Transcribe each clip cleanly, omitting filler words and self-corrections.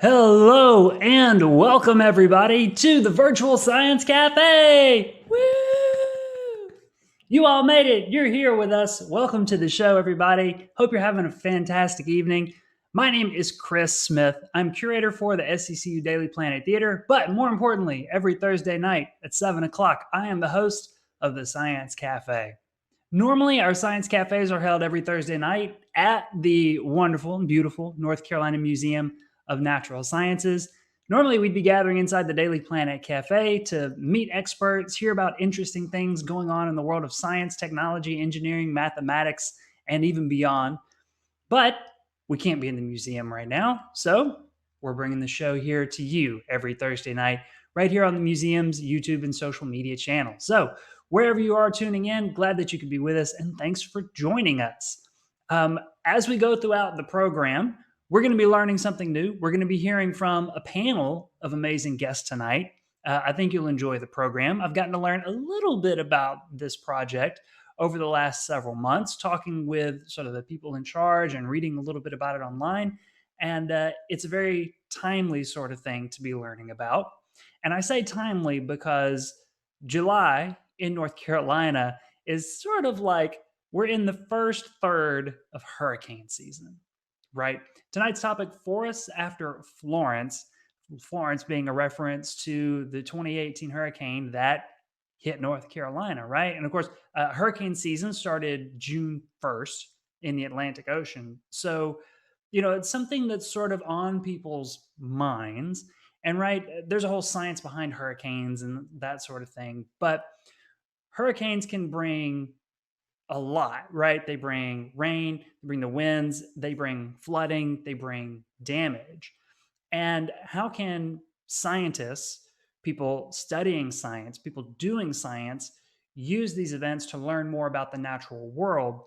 Hello and welcome everybody to the Virtual Science Cafe. Woo! You all made it. You're here with us. Welcome to the show, everybody. Hope you're having a fantastic evening. My name is Chris Smith. I'm curator for the SCCU Daily Planet Theater, but more importantly, every Thursday night at 7 o'clock, I am the host of the Science Cafe. Normally, our science cafes are held every Thursday night at the wonderful and beautiful North Carolina Museum of Natural Sciences. Normally, we'd be gathering inside the Daily Planet Cafe to meet experts, hear about interesting things going on in the world of science, technology, engineering, mathematics, and even beyond. But we can't be in the museum right now, so we're bringing the show here to you every Thursday night, right here on the museum's YouTube and social media channel. So wherever you are tuning in, glad that you could be with us, and thanks for joining us. As we go throughout the program, we're going to be learning something new. We're going to be hearing from a panel of amazing guests tonight. I think you'll enjoy the program. I've gotten to learn a little bit about this project over the last several months, talking with sort of the people in charge and reading a little bit about it online. And it's a very timely sort of thing to be learning about. And I say timely because July in North Carolina is sort of like we're in the first third of hurricane season, right? Tonight's topic, Forests After Florence, Florence being a reference to the 2018 hurricane that hit North Carolina, right? And of course, hurricane season started June 1st in the Atlantic Ocean. So, it's something that's sort of on people's minds. And right, there's a whole science behind hurricanes and that sort of thing. But hurricanes can bring a lot, right? They bring rain, they bring the winds, they bring flooding, they bring damage. And how can scientists, people studying science, people doing science, use these events to learn more about the natural world?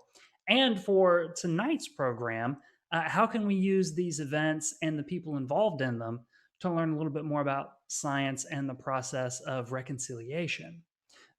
And for tonight's program, how can we use these events and the people involved in them to learn a little bit more about science and the process of reconciliation?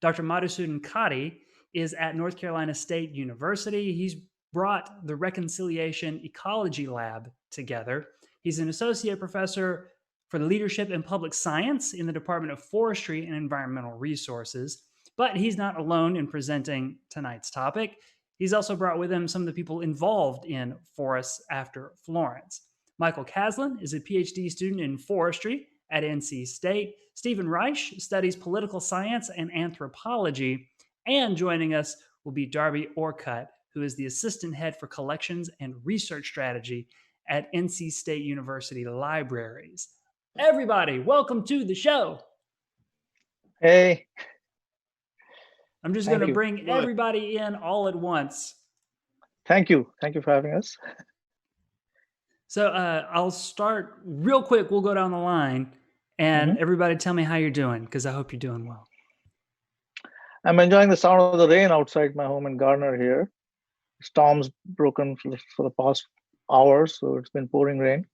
Dr. Madhusudan Katti is at North Carolina State University. He's brought the Reconciliation Ecology Lab together. He's an associate professor for leadership in public science in the Department of Forestry and Environmental Resources. But he's not alone in presenting tonight's topic. He's also brought with him some of the people involved in Forests After Florence. Michael Caslin is a PhD student in forestry at NC State. Stephen Reich studies political science and anthropology. And joining us will be Darby Orcutt, who is the assistant head for collections and research strategy at NC State University Libraries. Everybody, welcome to the show. Hey. I'm just going to bring everybody in all at once. Thank you. Thank you for having us. So I'll start real quick. We'll go down the line and everybody tell me how you're doing, because I hope you're doing well. I'm enjoying the sound of the rain outside my home in Garner here. Storms broken for the past hours, so it's been pouring rain.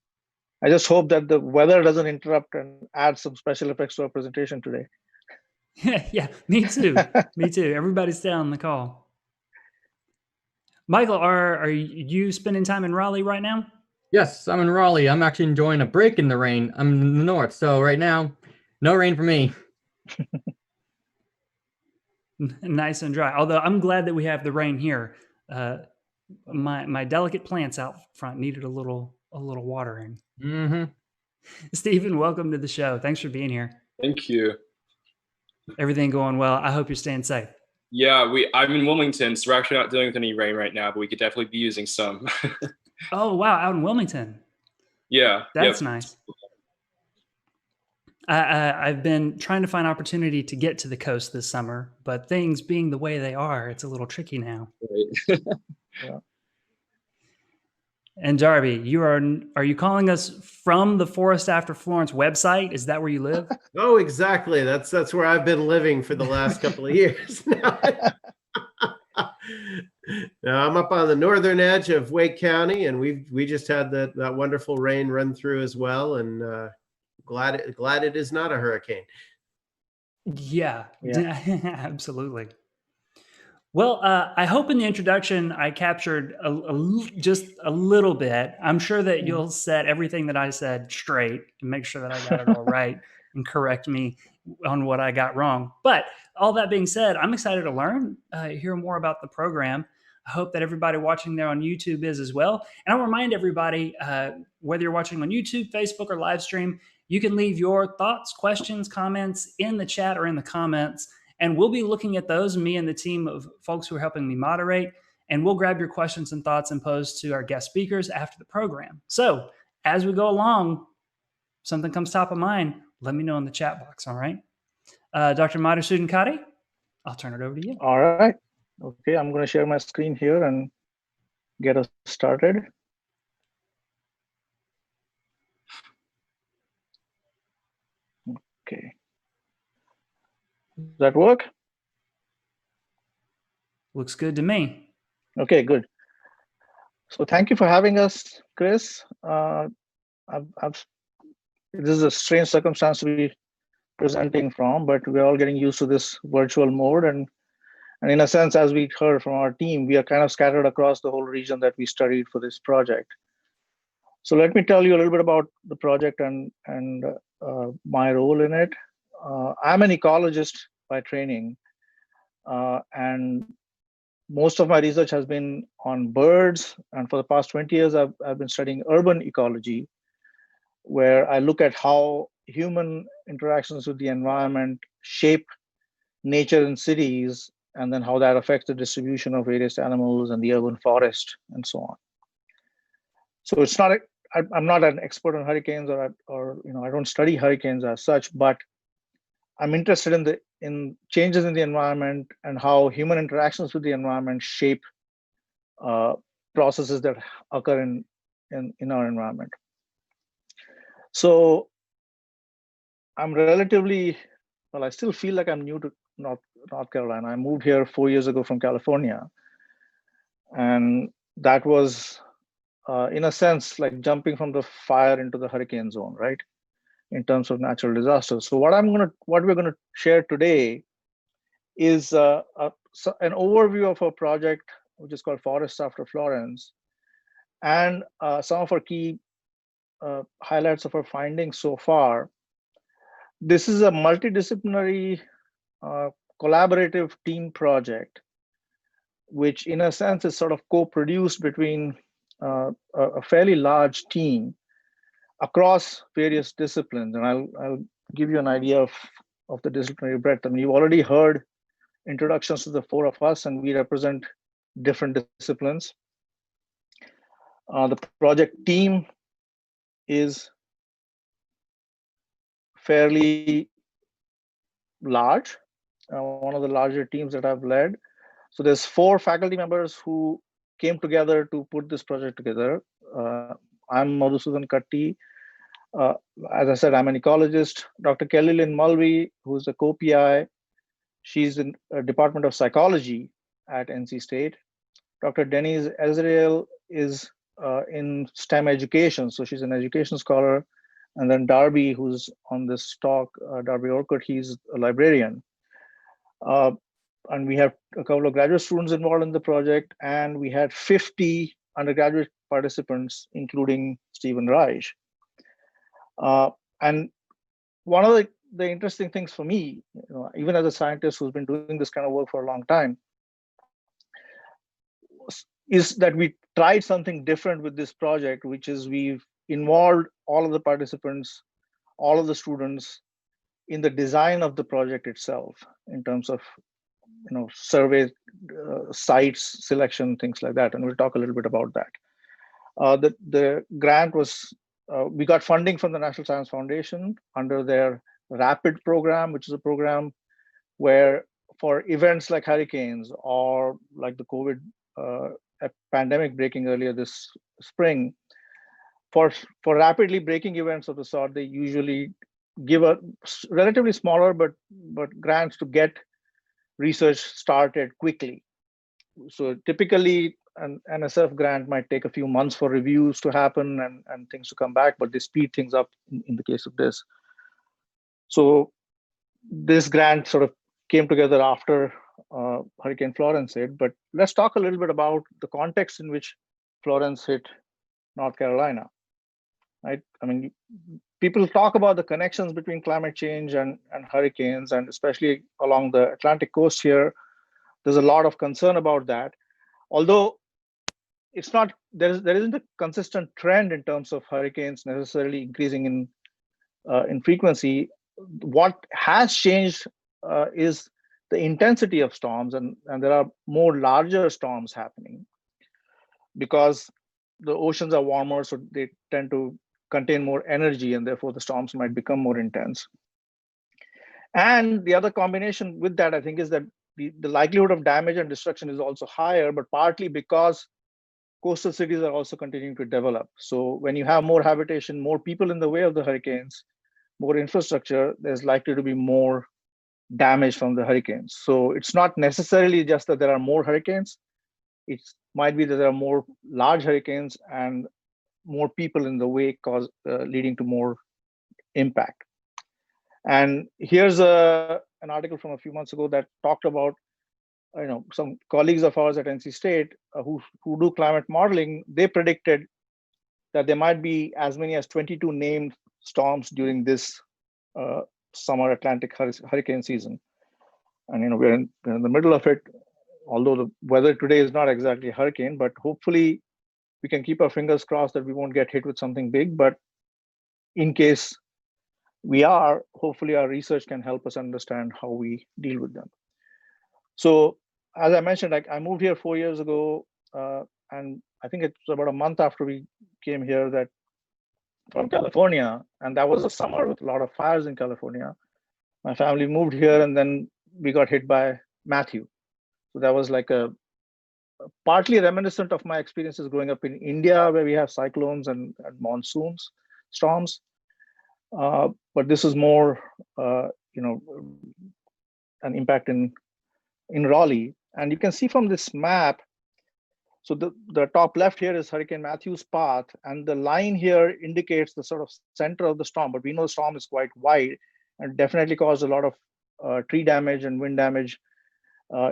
I just hope that the weather doesn't interrupt and add some special effects to our presentation today. Yeah, me too. Me too. Everybody stay on the call. Michael, are you spending time in Raleigh right now? Yes, I'm in Raleigh. I'm actually enjoying a break in the rain. I'm in the north, so right now, no rain for me. Nice and dry. Although I'm glad that we have the rain here. My delicate plants out front needed a little watering. Stephen, welcome to the show. Thanks for being here. Thank you. Everything going well? I hope you're staying safe. Yeah, I'm in Wilmington, so we're actually not dealing with any rain right now, but we could definitely be using some. Oh, wow. Out in Wilmington. Yeah. That's nice. I've been trying to find opportunity to get to the coast this summer, but things being the way they are, it's a little tricky now. Right. Yeah. And Darby, are you calling us from the Forest After Florence website? Is that where you live? Oh, exactly. That's where I've been living for the last couple of years now. Now I'm up on the northern edge of Wake County, and we just had that wonderful rain run through as well, and glad it is not a hurricane. Yeah. Absolutely. Well, I hope in the introduction I captured just a little bit. I'm sure that you'll set everything that I said straight and make sure that I got it all right and correct me on what I got wrong. But all that being said, I'm excited to learn, hear more about the program. I hope that everybody watching there on YouTube is as well. And I'll remind everybody, whether you're watching on YouTube, Facebook, or live stream, you can leave your thoughts, questions, comments in the chat or in the comments. And we'll be looking at those, me and the team of folks who are helping me moderate, and we'll grab your questions and thoughts and pose to our guest speakers after the program. So as we go along, something comes top of mind, let me know in the chat box, all right? Dr. Madhusudan Katti, I'll turn it over to you. All right. Okay, I'm going to share my screen here and get us started. Okay. Does that work? Looks good to me. Okay, good. So thank you for having us, Chris. This is a strange circumstance to be presenting from, but we're all getting used to this virtual mode. And in a sense, as we heard from our team, we are kind of scattered across the whole region that we studied for this project. So let me tell you a little bit about the project and my role in it. I'm an ecologist by training, and most of my research has been on birds. And for the past 20 years, I've been studying urban ecology, where I look at how human interactions with the environment shape nature in cities, and then how that affects the distribution of various animals and the urban forest and so on. So it's not, I'm not an expert on hurricanes, or I don't study hurricanes as such, but I'm interested in changes in the environment and how human interactions with the environment shape processes that occur in our environment. So I'm relatively, well, I still feel like I'm new to North Carolina. I moved here 4 years ago from California. And that was, in a sense, like jumping from the fire into the hurricane zone, right? In terms of natural disasters. So what we're gonna share today is an overview of our project, which is called Forests After Florence, and some of our key highlights of our findings so far. This is a multidisciplinary, collaborative team project, which in a sense is sort of co-produced between a fairly large team across various disciplines. And I'll give you an idea of the disciplinary breadth. I mean, you've already heard introductions to the four of us, and we represent different disciplines. The project team is fairly large, one of the larger teams that I've led. So there's 4 faculty members who came together to put this project together. I'm Madhusudan Katti. As I said, I'm an ecologist. Dr. Kelly Lynn Mulvey, who's a co-PI, she's in Department of Psychology at NC State. Dr. Denise Ezrael is in STEM education, so she's an education scholar. And then Darby, who's on this talk, Darby Orkut, he's a librarian. And we have a couple of graduate students involved in the project, and we had 50 undergraduate participants, including Stephen Reich. And one of the interesting things for me, even as a scientist who's been doing this kind of work for a long time, is that we tried something different with this project, which is we've involved all of the participants, all of the students in the design of the project itself, in terms of survey sites, selection, things like that. And we'll talk a little bit about that. The grant was, we got funding from the National Science Foundation under their RAPID program, which is a program where for events like hurricanes or like the COVID pandemic breaking earlier this spring, for rapidly breaking events of the sort, they usually give a relatively smaller but grants to get research started quickly. So typically an NSF grant might take a few months for reviews to happen and things to come back, but they speed things up in the case of this. So this grant sort of came together after Hurricane Florence hit, but let's talk a little bit about the context in which Florence hit North Carolina, right? I mean, people talk about the connections between climate change and hurricanes, and especially along the Atlantic coast here, there's a lot of concern about that. Although it's not, there isn't a consistent trend in terms of hurricanes necessarily increasing in frequency. What has changed is the intensity of storms, and there are more larger storms happening because the oceans are warmer, so they tend to contain more energy, and therefore the storms might become more intense. And the other combination with that, I think, is that the likelihood of damage and destruction is also higher, but partly because coastal cities are also continuing to develop. So when you have more habitation, more people in the way of the hurricanes, more infrastructure, there's likely to be more damage from the hurricanes. So it's not necessarily just that there are more hurricanes. It might be that there are more large hurricanes and more people in the way, leading to more impact. And here's an article from a few months ago that talked about, some colleagues of ours at NC State who do climate modeling. They predicted that there might be as many as 22 named storms during this summer Atlantic hurricane season. And we're in the middle of it, although the weather today is not exactly a hurricane, but hopefully we can keep our fingers crossed that we won't get hit with something big. But in case we are, hopefully our research can help us understand how we deal with them. So as I mentioned, I moved here 4 years ago, and I think it's about a month after we came here from California, and that was a summer with a lot of fires in California. My family moved here, and then we got hit by Matthew. So that was like partly reminiscent of my experiences growing up in India, where we have cyclones and monsoons, storms. But this is more, an impact in Raleigh. And you can see from this map, so the top left here is Hurricane Matthew's path, and the line here indicates the sort of center of the storm, but we know the storm is quite wide and definitely caused a lot of tree damage and wind damage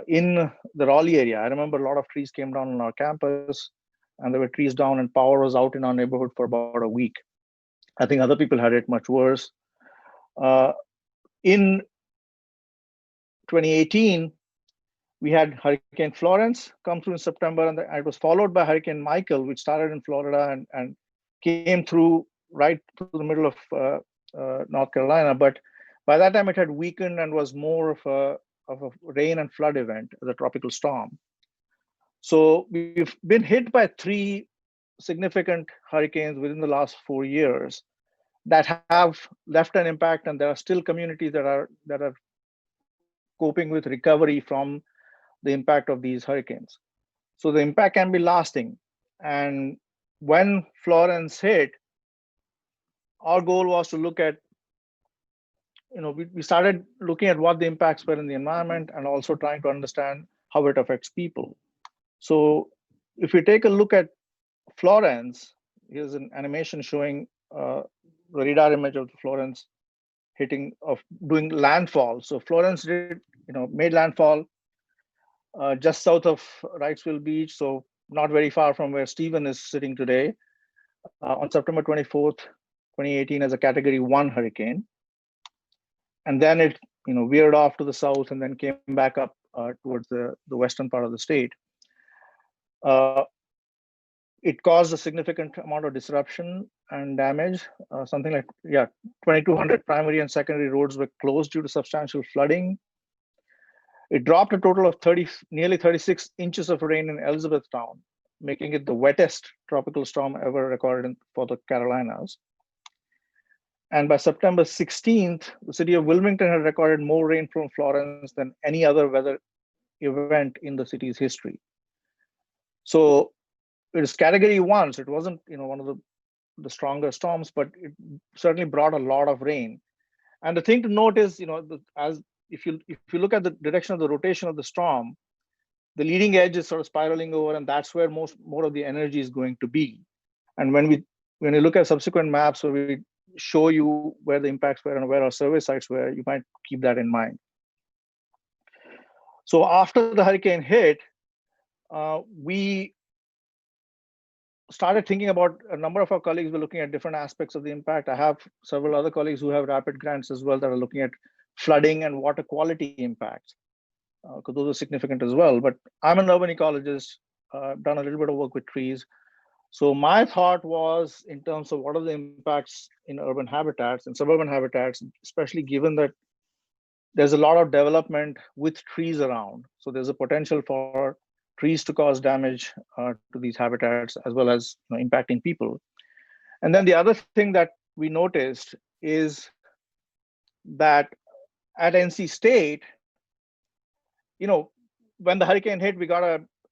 in the Raleigh area. I remember a lot of trees came down on our campus, and there were trees down, and power was out in our neighborhood for about a week. I think other people had it much worse. In 2018, we had Hurricane Florence come through in September, and it was followed by Hurricane Michael, which started in Florida and came through right through the middle of North Carolina. But by that time, it had weakened and was more of a rain and flood event, the tropical storm. So we've been hit by 3 significant hurricanes within the last 4 years that have left an impact, and there are still communities that are coping with recovery from the impact of these hurricanes. So the impact can be lasting. And when Florence hit, our goal was to look at, we started looking at what the impacts were in the environment and also trying to understand how it affects people. So if we take a look at Florence, here's an animation showing the radar image of Florence doing landfall. So Florence made landfall just south of Wrightsville Beach, so not very far from where Stephen is sitting today, on September 24th, 2018 as a Category 1 hurricane. And then it veered off to the south and then came back up towards the western part of the state. It caused a significant amount of disruption and damage. Something like 2,200 primary and secondary roads were closed due to substantial flooding. It dropped a total of nearly 36 inches of rain in Elizabethtown, making it the wettest tropical storm ever recorded for the Carolinas. And by September 16th, the city of Wilmington had recorded more rain from Florence than any other weather event in the city's history. So it is Category 1, so it wasn't one of the stronger storms, but it certainly brought a lot of rain. And the thing to note is, if you look at the direction of the rotation of the storm, the leading edge is sort of spiraling over, and that's where more of the energy is going to be. And when you look at subsequent maps where we show you where the impacts were and where our survey sites were, you might keep that in mind. So after the hurricane hit, we started thinking about, a number of our colleagues were looking at different aspects of the impact. I have several other colleagues who have rapid grants as well that are looking at flooding and water quality impacts, because those are significant as well. But I'm an urban ecologist, done a little bit of work with trees. So my thought was in terms of what are the impacts in urban habitats and suburban habitats, especially given that there's a lot of development with trees around. So there's a potential for trees to cause damage to these habitats, as well as impacting people. And then the other thing that we noticed is that at NC State, when the hurricane hit,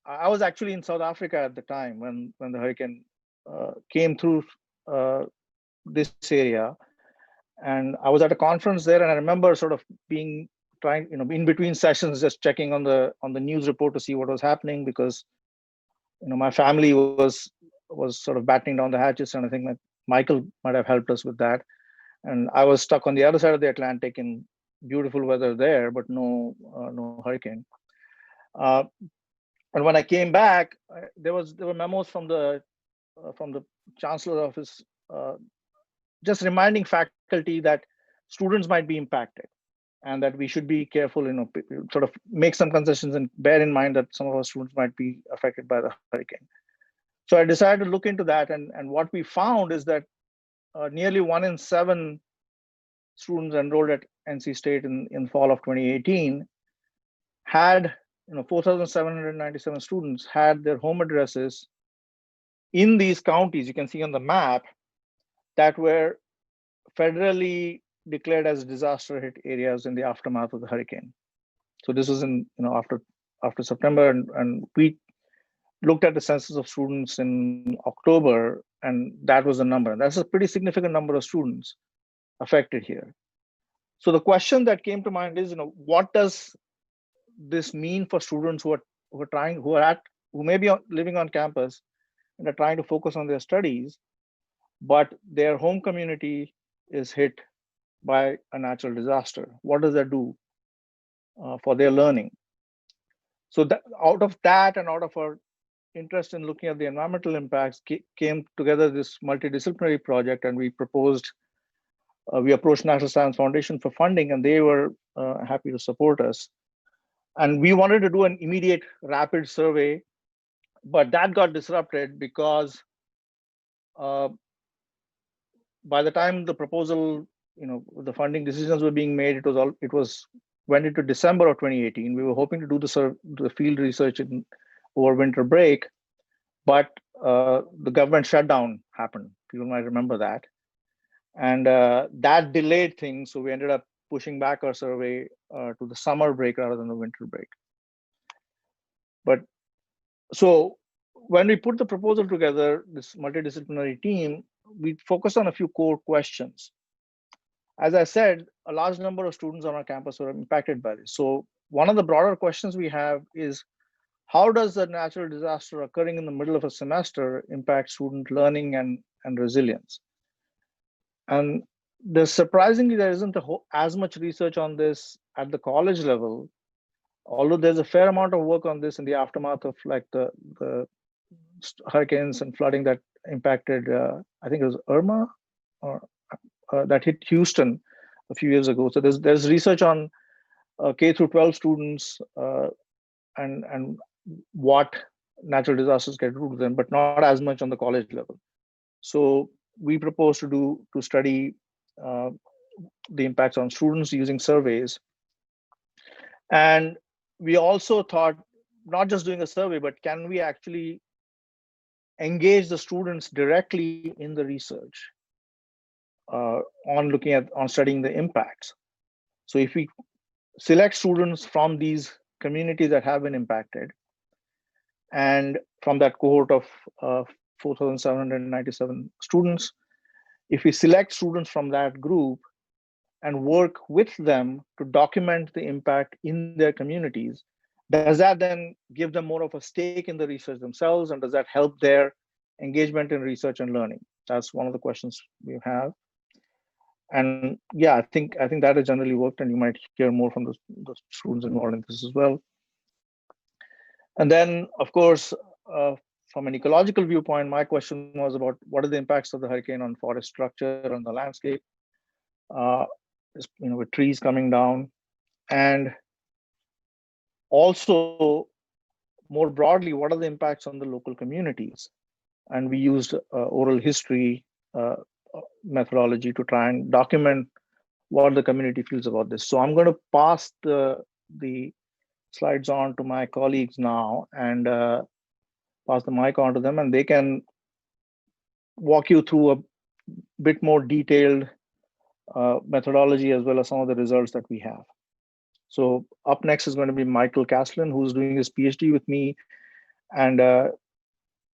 I was actually in South Africa at the time when the hurricane came through this area. And I was at a conference there, and I remember sort of in between sessions, just checking on the news report to see what was happening, because my family was sort of battening down the hatches, and I think that Michael might have helped us with that. And I was stuck on the other side of the Atlantic in beautiful weather there, but no hurricane. And when I came back, there were memos from the chancellor's office, just reminding faculty that students might be impacted, and that we should be careful, sort of make some concessions and bear in mind that some of our students might be affected by the hurricane. So I decided to look into that, and what we found is that nearly 1 in 7 students enrolled at NC State in fall of 2018 had, 4,797 students had their home addresses in these counties you can see on the map that were federally declared as disaster hit areas in the aftermath of the hurricane. So this was after September, and we looked at the census of students in October, and that was the number. That's a pretty significant number of students affected here. So the question that came to mind is, what does this mean for students who may be living on campus and are trying to focus on their studies, but their home community is hit by a natural disaster? What does that do for their learning? So out of that, and out of our interest in looking at the environmental impacts, came together this multidisciplinary project, and we approached National Science Foundation for funding, and they were happy to support us. And we wanted to do an immediate rapid survey, but that got disrupted because by the time the proposal, the funding decisions were being made, it went into December of 2018. We were hoping to do the field research over winter break, but the government shutdown happened. People might remember that. And that delayed things. So we ended up pushing back our survey to the summer break rather than the winter break. But so when we put the proposal together, this multidisciplinary team, we focused on a few core questions. As I said, a large number of students on our campus were impacted by this. So one of the broader questions we have is, how does a natural disaster occurring in the middle of a semester impact student learning and resilience? And surprisingly, there isn't as much research on this at the college level, although there's a fair amount of work on this in the aftermath of like the hurricanes and flooding that impacted, I think it was Irma, or that hit Houston a few years ago. So there's research on K through 12 students and what natural disasters can do to them, but not as much on the college level. So we propose to study the impacts on students using surveys. And we also thought, not just doing a survey, but can we actually engage the students directly in the research on studying the impacts? So if we select students from these communities that have been impacted, and from that cohort of 4,797 students, if we select students from that group and work with them to document the impact in their communities, does that then give them more of a stake in the research themselves, and does that help their engagement in research and learning? That's one of the questions we have. And yeah, I think that has generally worked, and you might hear more from the students involved in this as well. And then, of course, from an ecological viewpoint, my question was about what are the impacts of the hurricane on forest structure and the landscape, with trees coming down, and also more broadly, what are the impacts on the local communities? And we used oral history methodology to try and document what the community feels about this. So I'm going to pass the slides on to my colleagues now and pass the mic on to them, and they can walk you through a bit more detailed methodology as well as some of the results that we have. So up next is going to be Michael Caslin, who's doing his PhD with me. And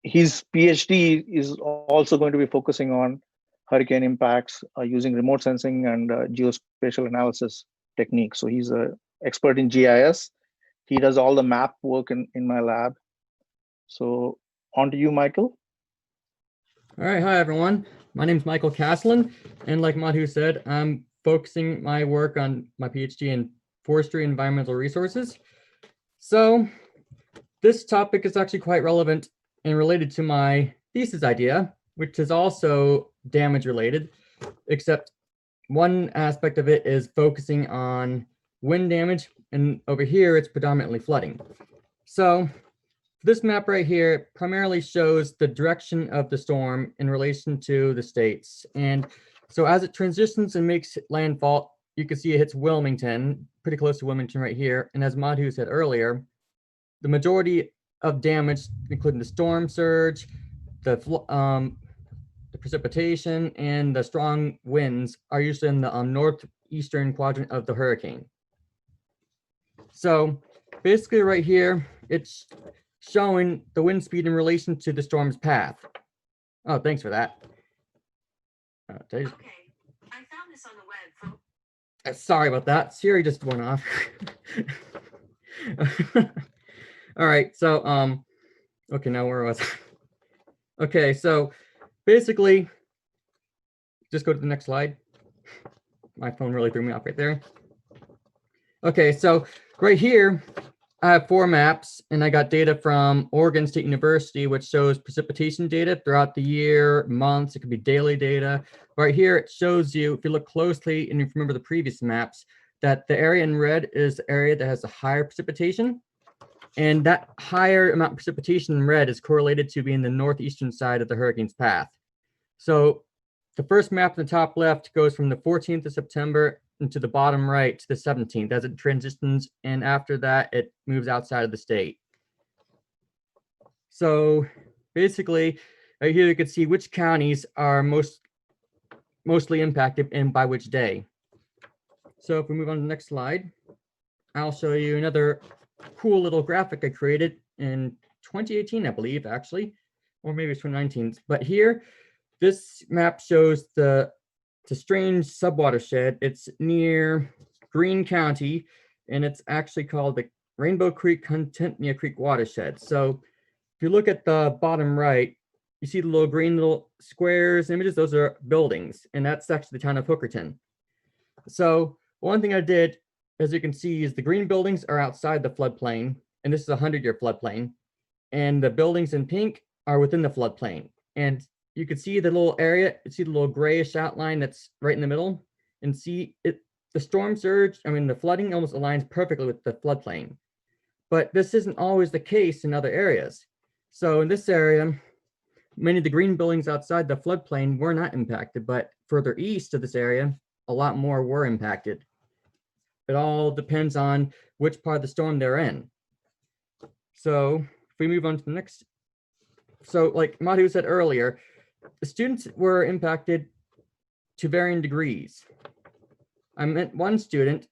his PhD is also going to be focusing on hurricane impacts using remote sensing and geospatial analysis techniques. So he's an expert in GIS. He does all the map work in my lab. So on to you, Michael. All right, hi everyone. My name is Michael Caslin, and like Madhu said, I'm focusing my work on my PhD in forestry and environmental resources. So this topic is actually quite relevant and related to my thesis idea, which is also damage related, except one aspect of it is focusing on wind damage, and over here it's predominantly flooding. So this map right here primarily shows the direction of the storm in relation to the states. And so as it transitions and makes landfall, you can see it hits Wilmington, pretty close to Wilmington right here. And as Madhu said earlier, the majority of damage, including the storm surge, the precipitation, and the strong winds, are usually in the northeastern quadrant of the hurricane. So basically right here, it's showing the wind speed in relation to the storm's path. Oh, thanks for that. Okay, I found this on the web. Sorry about that. Siri just went off. All right, so okay, now where was I? Okay, so basically, just go to the next slide. My phone really threw me off right there. Okay, so right here, I have 4 maps, and I got data from Oregon State University, which shows precipitation data throughout the year, months. It could be daily data. Right here, it shows you, if you look closely and you remember the previous maps, that the area in red is the area that has the higher precipitation. And that higher amount of precipitation in red is correlated to being the northeastern side of the hurricane's path. So the first map in the top left goes from the 14th of September into the bottom right to the 17th as it transitions, and after that it moves outside of the state. So basically right here you can see which counties are mostly impacted and by which day. So if we move on to the next slide, I'll show you another cool little graphic I created in 2018, I believe, actually, or maybe it's 2019. But here, this map shows the strange subwatershed. It's near Greene County, and it's actually called the Rainbow Creek Contentnia Creek watershed. So if you look at the bottom right, you see the little green little squares, images, those are buildings, and that's actually the town of Hookerton. So one thing I did, as you can see, is the green buildings are outside the floodplain, and this is a 100-year floodplain, and the buildings in pink are within the floodplain. And you can see the little area, you see the little grayish outline that's right in the middle, and see it, the storm surge, the flooding almost aligns perfectly with the floodplain. But this isn't always the case in other areas. So in this area, many of the green buildings outside the floodplain were not impacted, but further east of this area, a lot more were impacted. It all depends on which part of the storm they're in. So if we move on to the next. So like Madhu said earlier, the students were impacted to varying degrees. I met one student,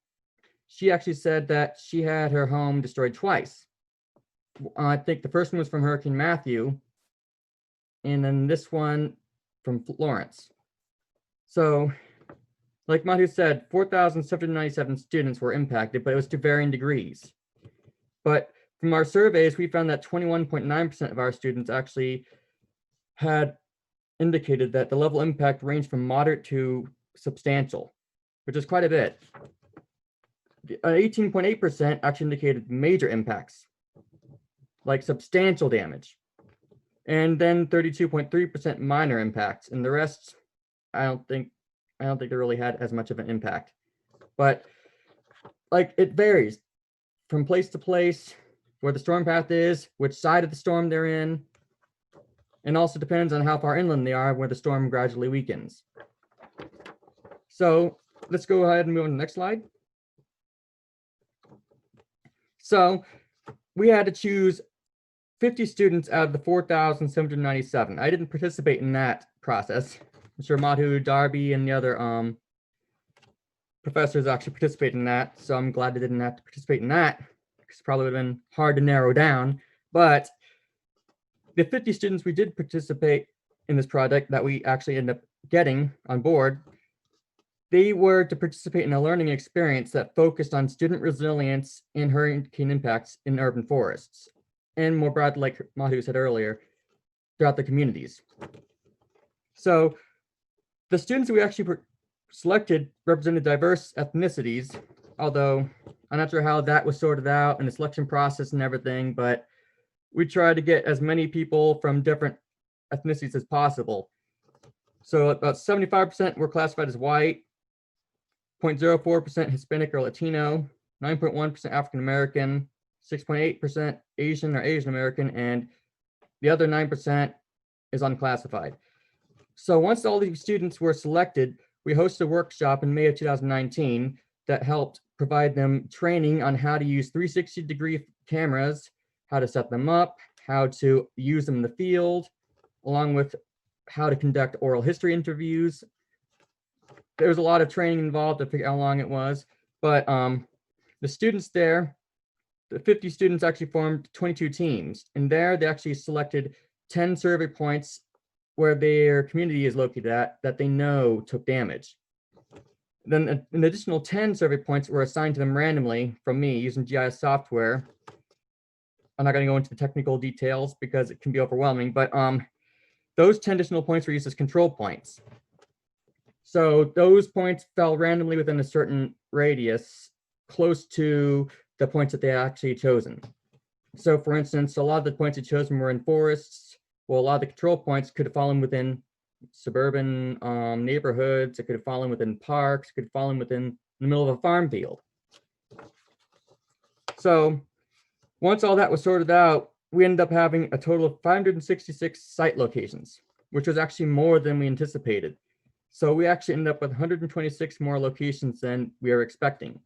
she actually said that she had her home destroyed twice. I think the first one was from Hurricane Matthew, and then this one from Florence. So like Madhu said, 4,797 students were impacted, but it was to varying degrees. But from our surveys, we found that 21.9% of our students actually had indicated that the level of impact ranged from moderate to substantial, which is quite a bit. 18.8% actually indicated major impacts. like substantial damage. And then 32.3% minor impacts, and the rest, I don't think they really had as much of an impact. But like it varies from place to place, where the storm path is, which side of the storm they're in, and also depends on how far inland they are where the storm gradually weakens. So let's go ahead and move on to the next slide. So we had to choose 50 students out of the 4,797. I didn't participate in that process. I'm sure Madhu, Darby, and the other professors actually participated in that. So I'm glad I didn't have to participate in that. It's probably would have been hard to narrow down. But the 50 students we did participate in this project that we actually ended up getting on board, they were to participate in a learning experience that focused on student resilience and hurricane impacts in urban forests, and more broadly, like Madhu said earlier, throughout the communities. So the students we actually selected represented diverse ethnicities, although I'm not sure how that was sorted out in the selection process and everything, but we tried to get as many people from different ethnicities as possible. So about 75% were classified as white, 0.04% Hispanic or Latino, 9.1% African American, 6.8% Asian or Asian American, and the other 9% is unclassified. So once all these students were selected, we hosted a workshop in May of 2019 that helped provide them training on how to use 360-degree cameras, how to set them up, how to use them in the field, along with how to conduct oral history interviews. There was a lot of training involved to figure out how long it was, but the students there, the 50 students actually formed 22 teams, and there they actually selected 10 survey points where their community is located at that they know took damage. Then an additional 10 survey points were assigned to them randomly from me using GIS software. I'm not going to go into the technical details because it can be overwhelming, but those 10 additional points were used as control points. So those points fell randomly within a certain radius close to the points that they actually chosen. So for instance, a lot of the points they chosen were in forests. Well, a lot of the control points could have fallen within suburban neighborhoods. It could have fallen within parks, could have fallen within the middle of a farm field. So once all that was sorted out, we ended up having a total of 566 site locations, which was actually more than we anticipated. So we actually ended up with 126 more locations than we were expecting,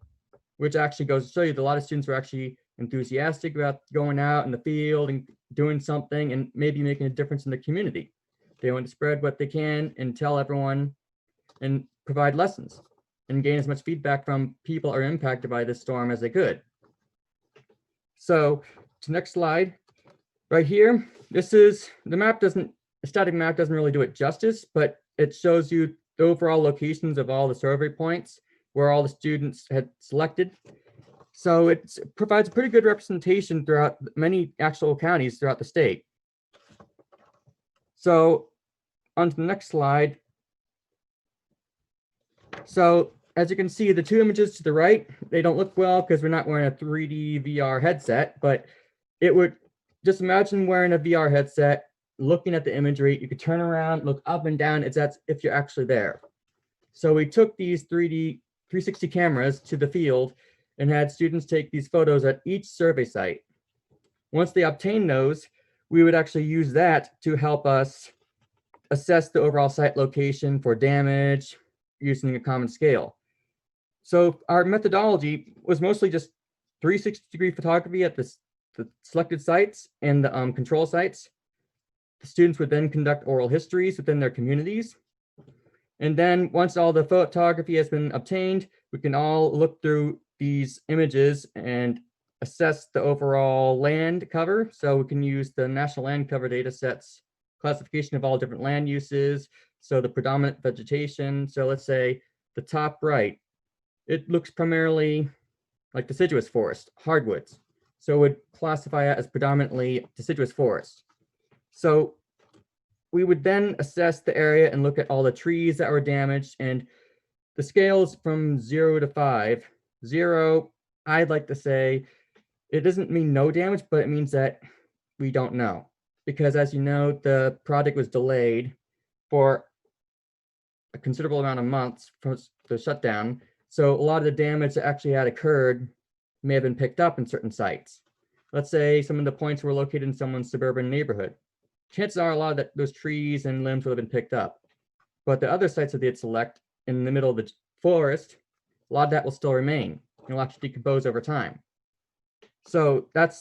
which actually goes to show you that a lot of students were actually enthusiastic about going out in the field and doing something and maybe making a difference in the community. They want to spread what they can and tell everyone and provide lessons and gain as much feedback from people who are impacted by this storm as they could. So to next slide, right here, this is the map a static map doesn't really do it justice, but it shows you the overall locations of all the survey points where all the students had selected. So it provides a pretty good representation throughout many actual counties throughout the state. So on to the next slide. So as you can see, the two images to the right, they don't look well because we're not wearing a 3D VR headset, but it would just imagine wearing a VR headset, looking at the imagery. You could turn around, look up and down. It's as if you're actually there. So we took these 360 cameras to the field and had students take these photos at each survey site. Once they obtained those, we would actually use that to help us assess the overall site location for damage using a common scale. So our methodology was mostly just 360-degree photography at the selected sites and the control sites. The students would then conduct oral histories within their communities. And then once all the photography has been obtained, we can all look through these images and assess the overall land cover. So we can use the National Land Cover data sets, classification of all different land uses. So the predominant vegetation. So let's say the top right, it looks primarily like deciduous forest, hardwoods. So it would classify it as predominantly deciduous forest. So we would then assess the area and look at all the trees that were damaged, and the scales from 0 to 5. 0, I'd like to say, it doesn't mean no damage, but it means that we don't know, because as you know, the project was delayed for a considerable amount of months from the shutdown. So a lot of the damage that actually had occurred may have been picked up in certain sites. Let's say some of the points were located in someone's suburban neighborhood. Chances are a lot of those trees and limbs would have been picked up. But the other sites that they'd select in the middle of the forest, a lot of that will still remain. It'll actually decompose over time. So that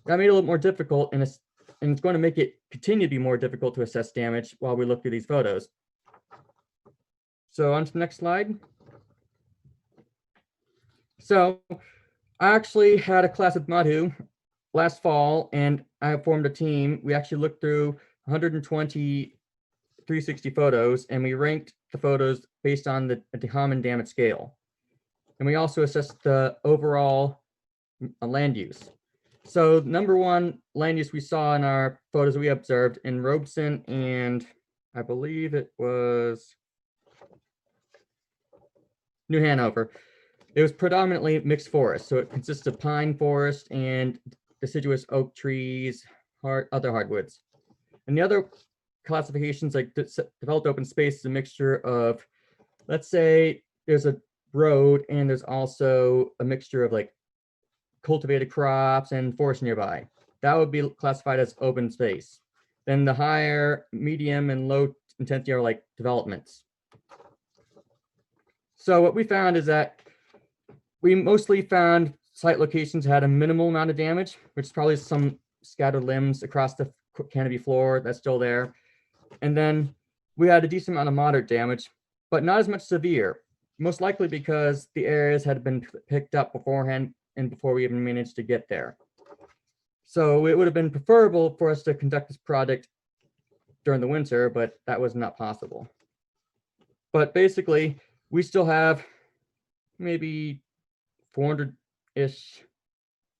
made it a little more difficult, and it's going to make it continue to be more difficult to assess damage while we look through these photos. So on to the next slide. So I actually had a class with Madhu last fall, and I formed a team. We actually looked through 120 360 photos, and we ranked the photos based on the harm and damage scale. And we also assessed the overall land use. So number one land use we saw in our photos that we observed in Robeson, and I believe it was New Hanover. It was predominantly mixed forest. So it consists of pine forest and deciduous oak trees, other hardwoods. And the other classifications, like developed open space, is a mixture of, let's say there's a road and there's also a mixture of like cultivated crops and forest nearby. That would be classified as open space. Then the higher, medium, and low intensity are like developments. So what we found is that we mostly found site locations had a minimal amount of damage, which is probably some scattered limbs across the canopy floor that's still there. And then we had a decent amount of moderate damage, but not as much severe, most likely because the areas had been picked up beforehand and before we even managed to get there. So it would have been preferable for us to conduct this project during the winter, but that was not possible. But basically, we still have maybe 400-ish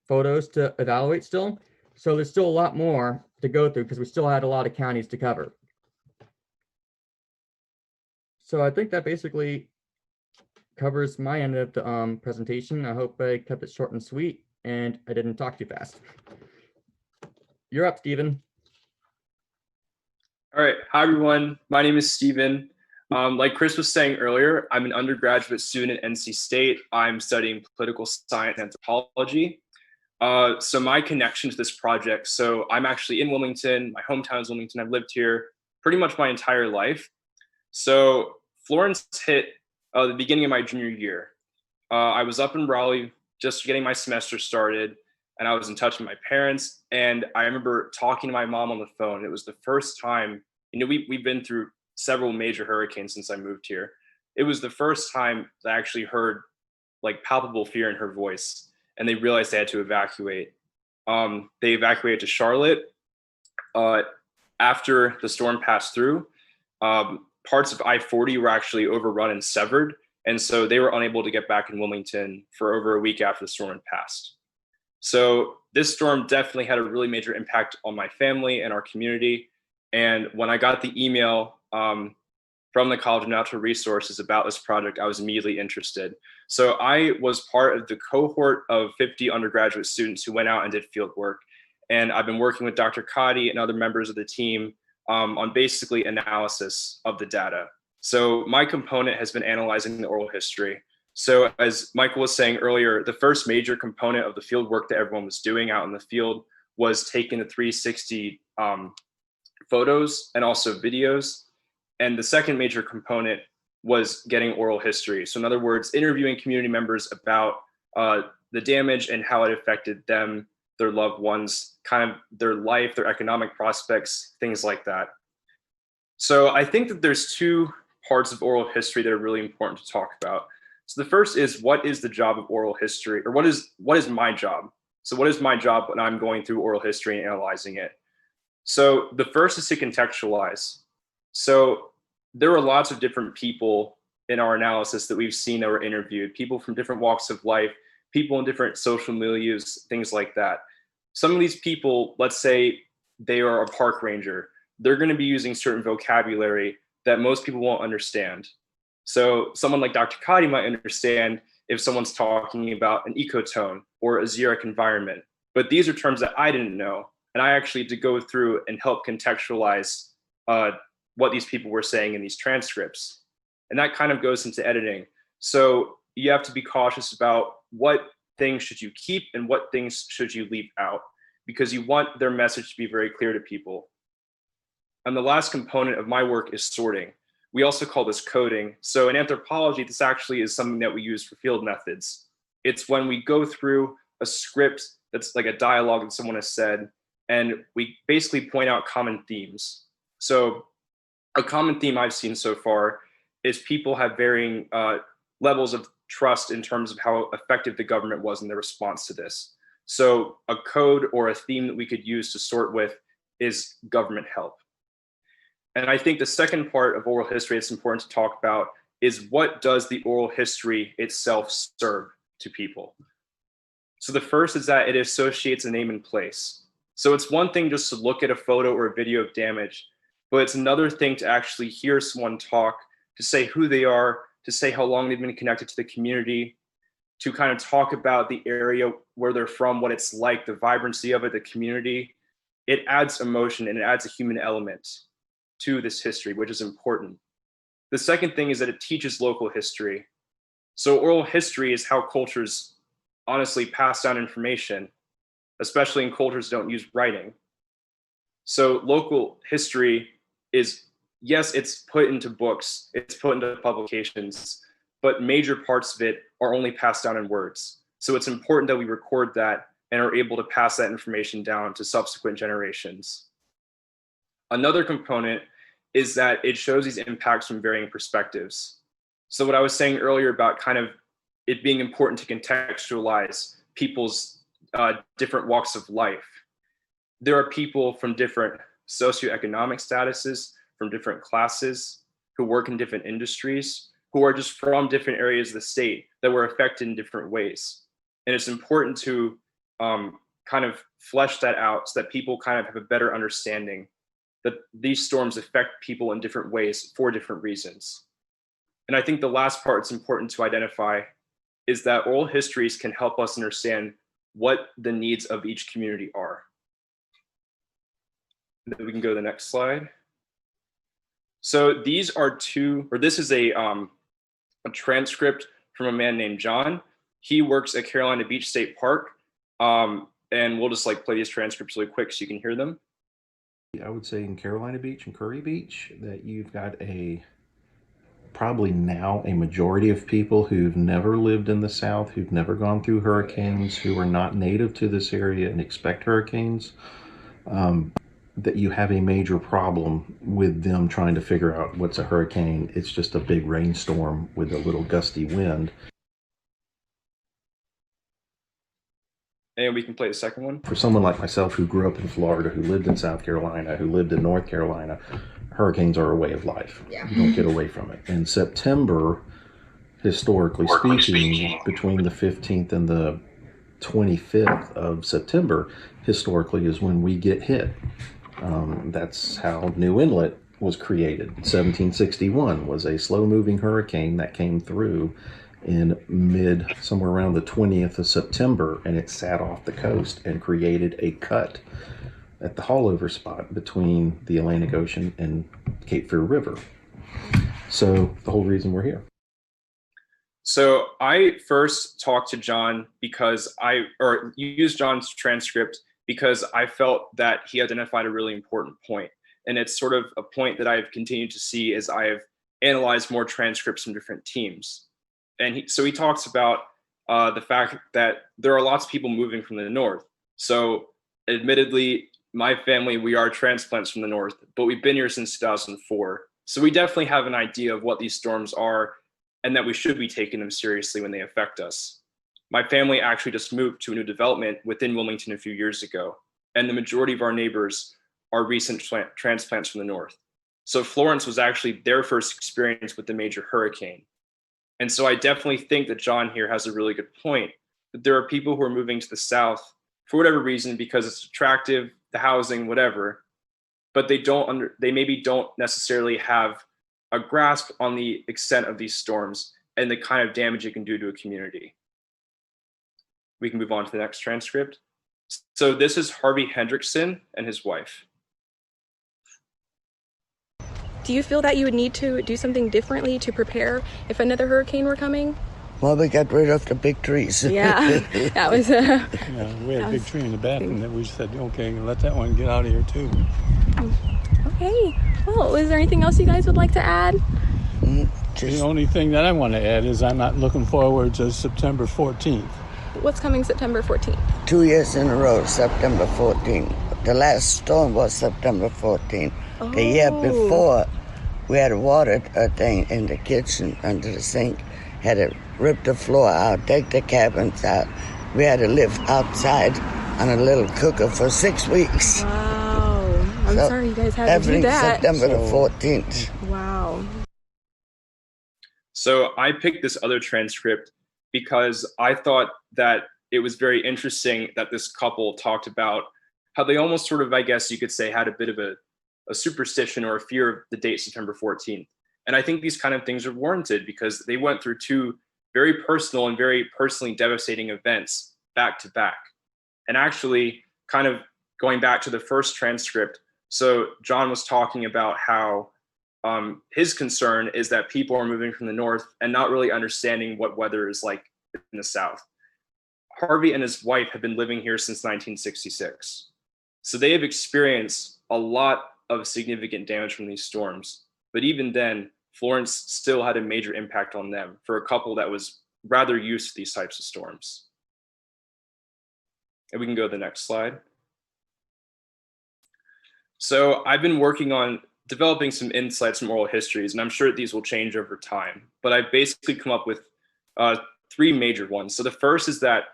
photos to evaluate still. So there's still a lot more to go through because we still had a lot of counties to cover. So I think that basically covers my end of the presentation. I hope I kept it short and sweet and I didn't talk too fast. You're up, Stephen. All right. Hi, everyone. My name is Stephen. Like Chris was saying earlier, I'm an undergraduate student at NC State. I'm studying political science and anthropology. So my connection to this project, so I'm actually in Wilmington. My hometown is Wilmington. I've lived here pretty much my entire life. So Florence hit the beginning of my junior year. I was up in Raleigh just getting my semester started, and I was in touch with my parents. And I remember talking to my mom on the phone. It was the first time, we've been through several major hurricanes since I moved here. It was the first time that I actually heard like palpable fear in her voice, and they realized they had to evacuate. They evacuated to Charlotte. After the storm passed through, parts of I-40 were actually overrun and severed, and so they were unable to get back in Wilmington for over a week after the storm had passed. So this storm definitely had a really major impact on my family and our community. And when I got the email from the College of Natural Resources about this project, I was immediately interested. So I was part of the cohort of 50 undergraduate students who went out and did field work. And I've been working with Dr. Katti and other members of the team on basically analysis of the data. So my component has been analyzing the oral history. So as Michael was saying earlier, the first major component of the field work that everyone was doing out in the field was taking the 360 photos and also videos. And the second major component was getting oral history. So in other words, interviewing community members about the damage and how it affected them, their loved ones, kind of their life, their economic prospects, things like that. So I think that there's two parts of oral history that are really important to talk about. So the first is, what is the job of oral history, or what is my job? So what is my job when I'm going through oral history and analyzing it? So the first is to contextualize. So there were lots of different people in our analysis that we've seen that were interviewed, people from different walks of life, people in different social milieus, things like that. Some of these people, let's say they are a park ranger, they're going to be using certain vocabulary that most people won't understand. So someone like Dr. Katti might understand if someone's talking about an ecotone or a xeric environment, but these are terms that I didn't know. And I actually had to go through and help contextualize what these people were saying in these transcripts. And that kind of goes into editing. So you have to be cautious about what things should you keep and what things should you leave out, because you want their message to be very clear to people. And the last component of my work is sorting. We also call this coding. So in anthropology, this actually is something that we use for field methods. It's when we go through a script that's like a dialogue that someone has said, and we basically point out common themes. So a common theme I've seen so far is people have varying levels of trust in terms of how effective the government was in their response to this. So a code or a theme that we could use to sort with is government help. And I think the second part of oral history that's important to talk about is, what does the oral history itself serve to people? So the first is that it associates a name and place. So it's one thing just to look at a photo or a video of damage, but it's another thing to actually hear someone talk, to say who they are, to say how long they've been connected to the community, to kind of talk about the area where they're from, what it's like, the vibrancy of it, the community. It adds emotion and it adds a human element to this history, which is important. The second thing is that it teaches local history. So oral history is how cultures honestly pass down information, especially in cultures that don't use writing. So local history is, yes, it's put into books, it's put into publications, but major parts of it are only passed down in words. So it's important that we record that and are able to pass that information down to subsequent generations. Another component is that it shows these impacts from varying perspectives. So what I was saying earlier about kind of it being important to contextualize people's different walks of life. There are people from different socioeconomic statuses, from different classes, who work in different industries, who are just from different areas of the state that were affected in different ways. And it's important to kind of flesh that out so that people kind of have a better understanding that these storms affect people in different ways for different reasons. And I think the last part it's important to identify is that oral histories can help us understand what the needs of each community are. And then we can go to the next slide. So these are this is a transcript from a man named John. He works at Carolina Beach State Park. And we'll just like play these transcripts really quick so you can hear them. I would say in Carolina Beach and Curry Beach that you've got probably now a majority of people who've never lived in the South, who've never gone through hurricanes, who are not native to this area and expect hurricanes, that you have a major problem with them trying to figure out what's a hurricane. It's just a big rainstorm with a little gusty wind. And we can play the second one. For someone like myself who grew up in Florida, who lived in South Carolina, who lived in North Carolina, hurricanes are a way of life. Yeah. You don't get away from it. In September, historically speaking, between the 15th and the 25th of September, historically is when we get hit. That's how New Inlet was created. 1761 was a slow-moving hurricane that came through in somewhere around the 20th of September, and it sat off the coast and created a cut at the haulover spot between the Atlantic Ocean and Cape Fear River. So the whole reason we're here. So I first talked to John because used John's transcript because I felt that he identified a really important point. And it's sort of a point that I've continued to see as I've analyzed more transcripts from different teams. And so he talks about the fact that there are lots of people moving from the north. So admittedly, my family, we are transplants from the north, but we've been here since 2004. So we definitely have an idea of what these storms are and that we should be taking them seriously when they affect us. My family actually just moved to a new development within Wilmington a few years ago, and the majority of our neighbors are recent transplants from the north. So Florence was actually their first experience with the major hurricane. And so I definitely think that John here has a really good point, that there are people who are moving to the south for whatever reason, because it's attractive, the housing, whatever, but they maybe don't necessarily have a grasp on the extent of these storms and the kind of damage it can do to a community. We can move on to the next transcript. So this is Harvey Hendrickson and his wife. Do you feel that you would need to do something differently to prepare if another hurricane were coming? Well, we got rid of the big trees. Yeah, that was Yeah, we had a big tree in the back, and then we said, okay, let that one get out of here too. okay. Well, is there anything else you guys would like to add? The only thing that I want to add is I'm not looking forward to September 14th. What's coming September 14th? 2 years in a row, September 14. The last storm was September 14. The year before, we had a water thing in the kitchen under the sink. Had to rip the floor out, take the cabins out. We had to live outside on a little cooker for 6 weeks. Wow. I'm sorry you guys had to do that. September the 14th. Wow. So I picked this other transcript because I thought that it was very interesting that this couple talked about how they almost sort of, I guess you could say, had a bit of a superstition or a fear of the date September 14th. And I think these kind of things are warranted because they went through two very personal and very personally devastating events back to back. And actually, kind of going back to the first transcript, so John was talking about how his concern is that people are moving from the north and not really understanding what weather is like in the south. Harvey and his wife have been living here since 1966. So they have experienced a lot of significant damage from these storms. But even then, Florence still had a major impact on them for a couple that was rather used to these types of storms. And we can go to the next slide. So I've been working on developing some insights from oral histories, and I'm sure these will change over time. But I've basically come up with three major ones. So the first is that,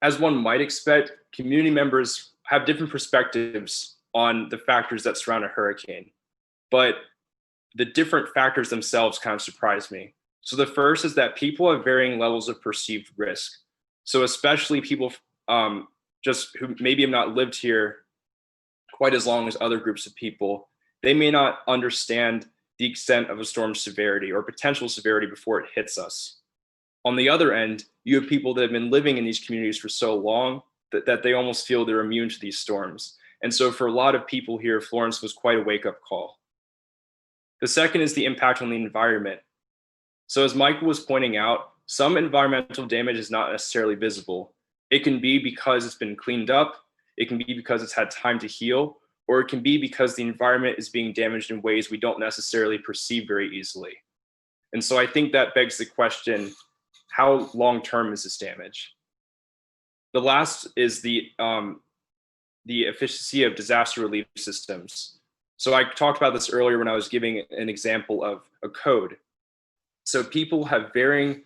as one might expect, community members have different perspectives on the factors that surround a hurricane. But the different factors themselves kind of surprise me. So the first is that people have varying levels of perceived risk. So especially people just who maybe have not lived here quite as long as other groups of people, they may not understand the extent of a storm's severity or potential severity before it hits us. On the other end, you have people that have been living in these communities for so long that they almost feel they're immune to these storms. And so for a lot of people here, Florence was quite a wake-up call. The second is the impact on the environment. So as Michael was pointing out, some environmental damage is not necessarily visible. It can be because it's been cleaned up, it can be because it's had time to heal, or it can be because the environment is being damaged in ways we don't necessarily perceive very easily. And so I think that begs the question, how long-term is this damage? The last is the efficiency of disaster relief systems. So I talked about this earlier when I was giving an example of a code. So people have varying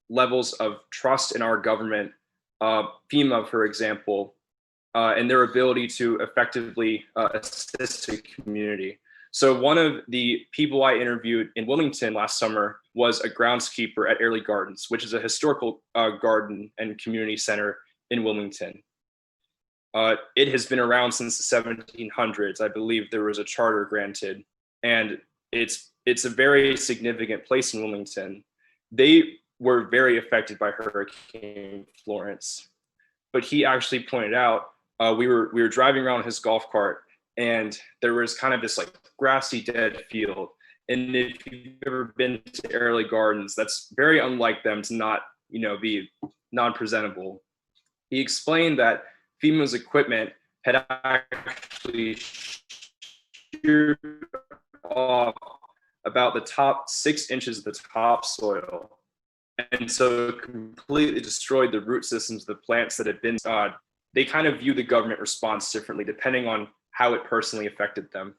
levels of trust in our government, FEMA, for example, and their ability to effectively assist the community. So one of the people I interviewed in Wilmington last summer was a groundskeeper at Airlie Gardens, which is a historical garden and community center in Wilmington. It has been around since the 1700s. I believe there was a charter granted, and it's a very significant place in Wilmington. They were very affected by Hurricane Florence, but he actually pointed out we were driving around his golf cart, and there was kind of this like grassy dead field. And if you've ever been to Airlie Gardens, that's very unlike them to not, be non-presentable. He explained that FEMA's equipment had actually sheared off about the top 6 inches of the topsoil. And so it completely destroyed the root systems of the plants that had been, they kind of view the government response differently depending on how it personally affected them.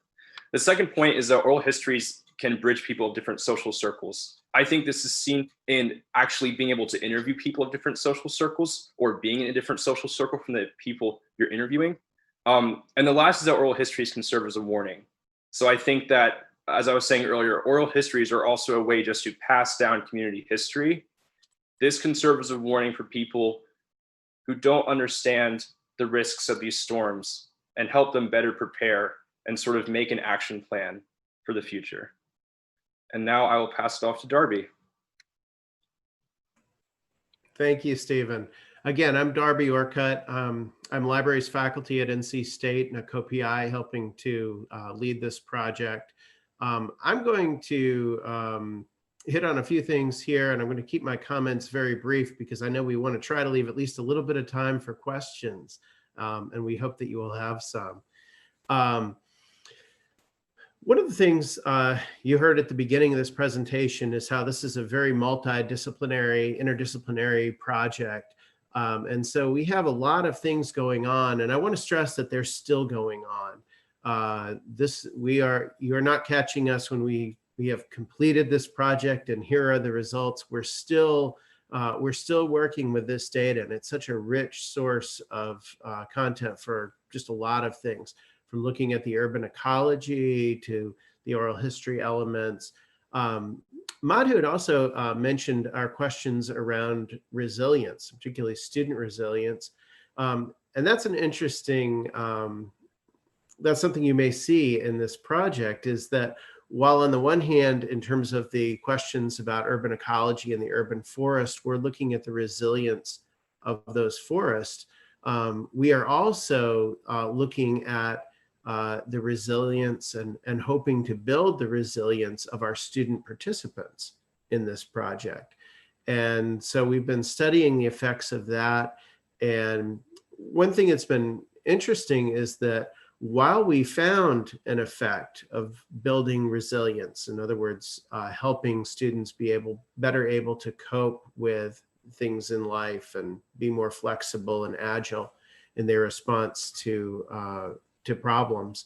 The second point is that oral histories can bridge people of different social circles. I think this is seen in actually being able to interview people of different social circles or being in a different social circle from the people you're interviewing. And the last is that oral histories can serve as a warning. So I think that, as I was saying earlier, oral histories are also a way just to pass down community history. This can serve as a warning for people who don't understand the risks of these storms and help them better prepare and sort of make an action plan for the future. And now I will pass it off to Darby. Thank you, Stephen. Again, I'm Darby Orcutt. I'm libraries faculty at NC State and a co-PI helping to lead this project. I'm going to hit on a few things here, and I'm going to keep my comments very brief because I know we want to try to leave at least a little bit of time for questions, and we hope that you will have some. One of the things you heard at the beginning of this presentation is how this is a very multidisciplinary, interdisciplinary project. And so we have a lot of things going on, and I want to stress that they're still going on. You are not catching us when we have completed this project and here are the results. We're still working with this data, and it's such a rich source of content for just a lot of things, from looking at the urban ecology to the oral history elements. Madhu had also mentioned our questions around resilience, particularly student resilience. And that's an interesting, that's something you may see in this project, is that while on the one hand, in terms of the questions about urban ecology and the urban forest, we're looking at the resilience of those forests, we are also looking at the resilience and hoping to build the resilience of our student participants in this project. And so we've been studying the effects of that. And one thing that's been interesting is that while we found an effect of building resilience, in other words, helping students be better able to cope with things in life and be more flexible and agile in their response to problems.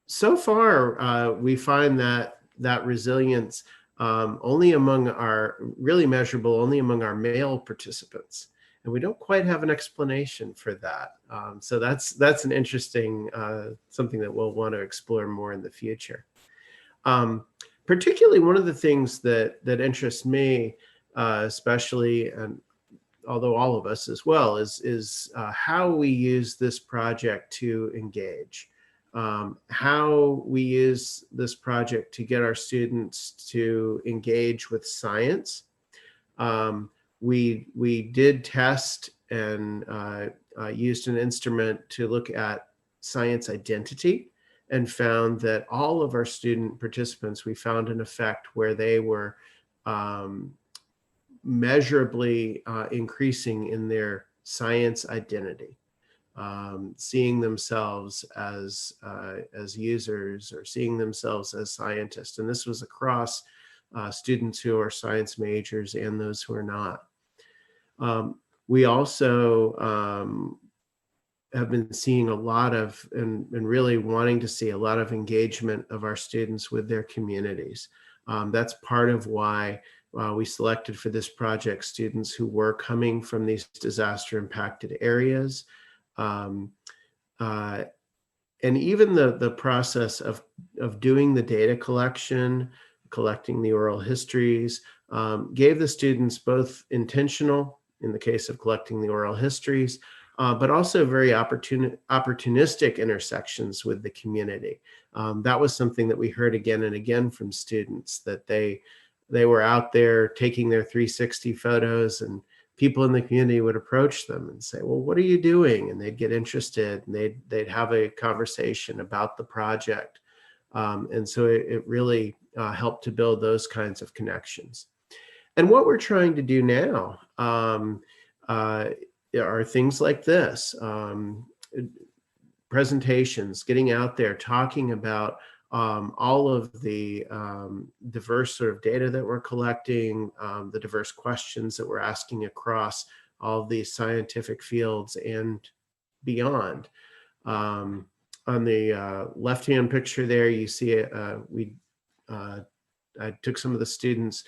So far, we find that resilience only among really measurable only among our male participants. And we don't quite have an explanation for that. So that's an interesting, something that we'll want to explore more in the future. Particularly one of the things that interests me, especially, and although all of us as well, is how we use this project to engage, how we use this project to get our students to engage with science. We did test and used an instrument to look at science identity and found that all of our student participants, we found an effect where they were measurably increasing in their science identity, seeing themselves as users or seeing themselves as scientists. And this was across students who are science majors and those who are not. We also have been seeing a lot of, and really wanting to see a lot of engagement of our students with their communities. That's part of why we selected for this project students who were coming from these disaster impacted areas. And even the process of doing the data collection, collecting the oral histories, gave the students both intentional, in the case of collecting the oral histories, but also very opportunistic intersections with the community. That was something that we heard again and again from students, that they were out there taking their 360 photos, and people in the community would approach them and say, well, what are you doing? And they'd get interested, and they'd have a conversation about the project. And so it really helped to build those kinds of connections. And what we're trying to do now are things like this, presentations, getting out there, talking about all of the diverse sort of data that we're collecting, the diverse questions that we're asking across all of these scientific fields and beyond. On the left-hand picture there, you see I took some of the students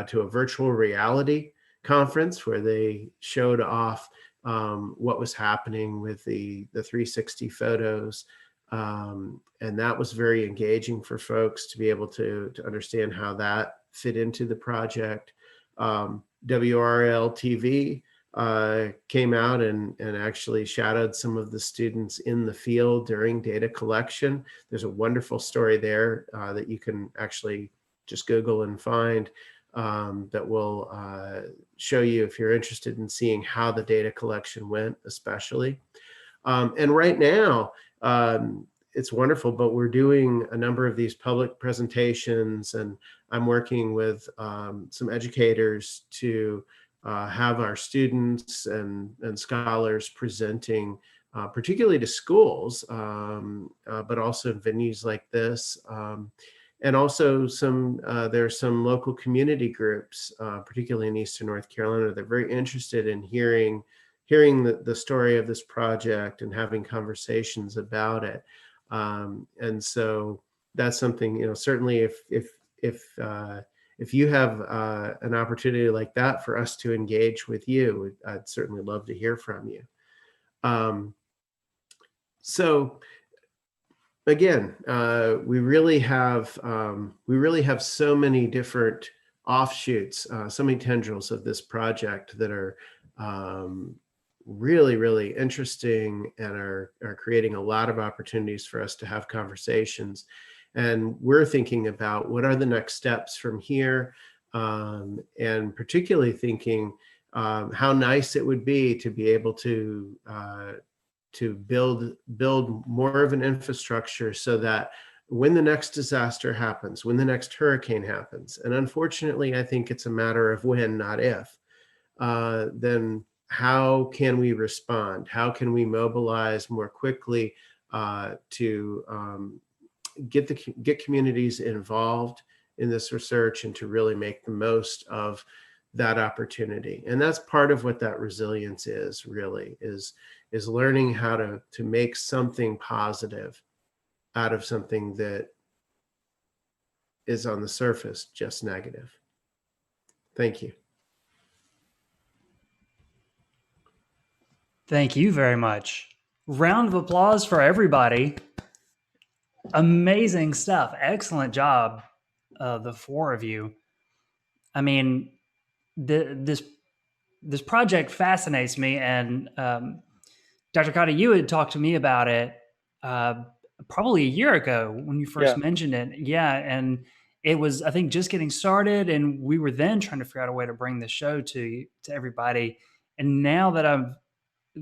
to a virtual reality conference where they showed off what was happening with the 360 photos. And that was very engaging for folks to be able to understand how that fit into the project. WRL TV came out and actually shadowed some of the students in the field during data collection. There's a wonderful story there that you can actually just Google and find that will show you if you're interested in seeing how the data collection went, especially. And right now, it's wonderful, but we're doing a number of these public presentations, and I'm working with some educators to have our students and scholars presenting, particularly to schools, but also in venues like this. And also there are some local community groups, particularly in Eastern North Carolina. They're very interested in hearing the story of this project and having conversations about it. And so that's something, certainly if you have an opportunity like that for us to engage with you, I'd certainly love to hear from you. So again, we really have so many different offshoots, so many tendrils of this project that are really, really interesting and are creating a lot of opportunities for us to have conversations. And we're thinking about what are the next steps from here, and particularly thinking how nice it would be to be able to build more of an infrastructure so that when the next disaster happens, when the next hurricane happens, and unfortunately, I think it's a matter of when, not if, then how can we respond? How can we mobilize more quickly to get communities involved in this research and to really make the most of that opportunity? And that's part of what that resilience is, really, is learning how to make something positive out of something that is on the surface just negative. Thank you. Thank you very much. Round of applause for everybody. Amazing stuff. Excellent job, the four of you. I mean, this project fascinates me, and Dr. Katti, you had talked to me about it probably a year ago when you first mentioned it. Yeah, and it was, I think, just getting started, and we were then trying to figure out a way to bring the show to everybody. And now that I've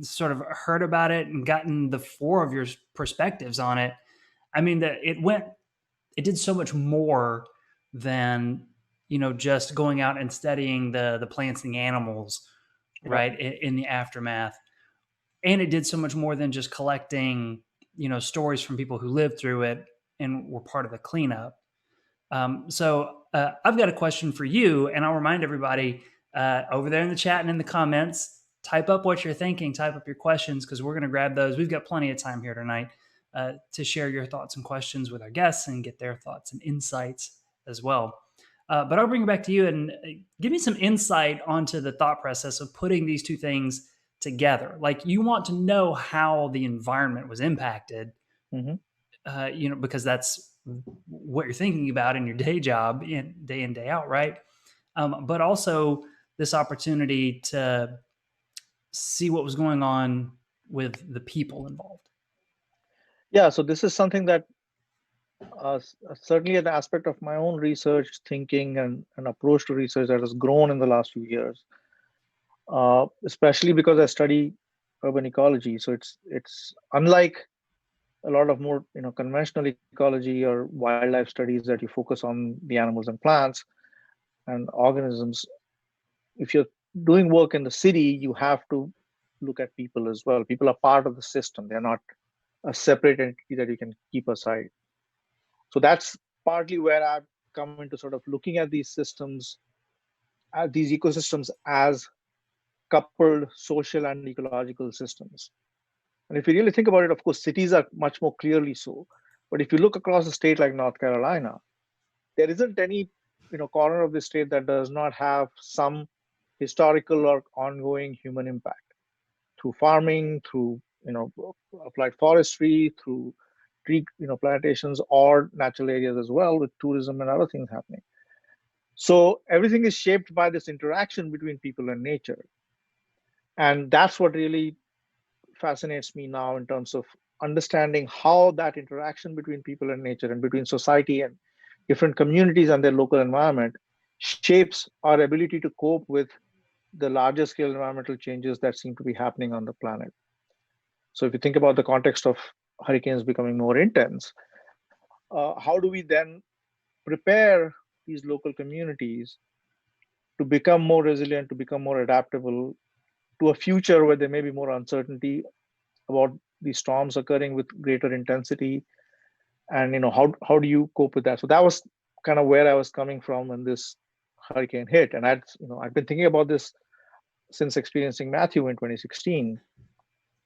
sort of heard about it and gotten the four of your perspectives on it, I mean, that it did so much more than, just going out and studying the plants and the animals, right, in the aftermath. And it did so much more than just collecting, stories from people who lived through it and were part of the cleanup. So I've got a question for you, and I'll remind everybody over there in the chat and in the comments, type up what you're thinking, type up your questions, because we're going to grab those. We've got plenty of time here tonight to share your thoughts and questions with our guests and get their thoughts and insights as well. But I'll bring it back to you and give me some insight onto the thought process of putting these two things together. Like, you want to know how the environment was impacted, because that's what you're thinking about in your day job, day in, day out, right? But also this opportunity to see what was going on with the people involved. Yeah, so this is something that certainly an aspect of my own research thinking and an approach to research that has grown in the last few years, especially because I study urban ecology. So it's unlike a lot of more conventional ecology or wildlife studies that you focus on the animals and plants and organisms. If you're doing work in the city, you have to look at people as well. People are part of the system. They're not a separate entity that you can keep aside. So that's partly where I've come into sort of looking at these systems, at these ecosystems as coupled social and ecological systems. And if you really think about it, of course, cities are much more clearly so. But if you look across a state like North Carolina, there isn't any corner of the state that does not have some historical or ongoing human impact through farming, through applied forestry, through tree plantations, or natural areas as well, with tourism and other things happening. So everything is shaped by this interaction between people and nature. And that's what really fascinates me now in terms of understanding how that interaction between people and nature and between society and different communities and their local environment shapes our ability to cope with the larger scale environmental changes that seem to be happening on the planet. So if you think about the context of hurricanes becoming more intense, how do we then prepare these local communities to become more resilient, to become more adaptable to a future where there may be more uncertainty about these storms occurring with greater intensity? And how do you cope with that? So that was kind of where I was coming from when this hurricane hit. And I'd been thinking about this since experiencing Matthew in 2016.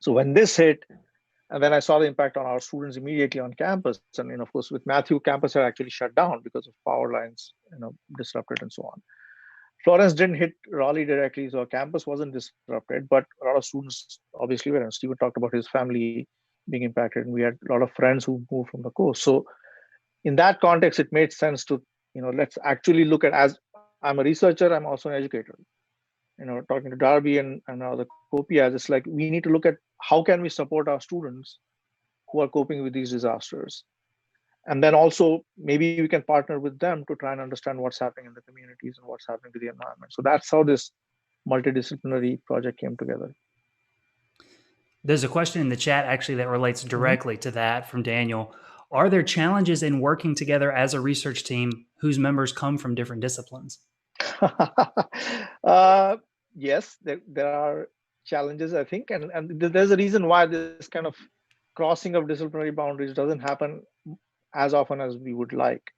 So when this hit, and then I saw the impact on our students immediately on campus. And of course, with Matthew, campus had actually shut down because of power lines, disrupted and so on. Florence didn't hit Raleigh directly, so our campus wasn't disrupted, but a lot of students obviously were. And Stephen talked about his family being impacted, and we had a lot of friends who moved from the coast. So in that context, it made sense to, let's actually look at, as I'm a researcher, I'm also an educator. Talking to Darby and the COPIAs, it's like we need to look at how can we support our students who are coping with these disasters. And then also maybe we can partner with them to try and understand what's happening in the communities and what's happening to the environment. So that's how this multidisciplinary project came together. There's a question in the chat actually that relates directly to that from Daniel. Are there challenges in working together as a research team whose members come from different disciplines? Yes, there are challenges, I think. And there's a reason why this kind of crossing of disciplinary boundaries doesn't happen as often as we would like.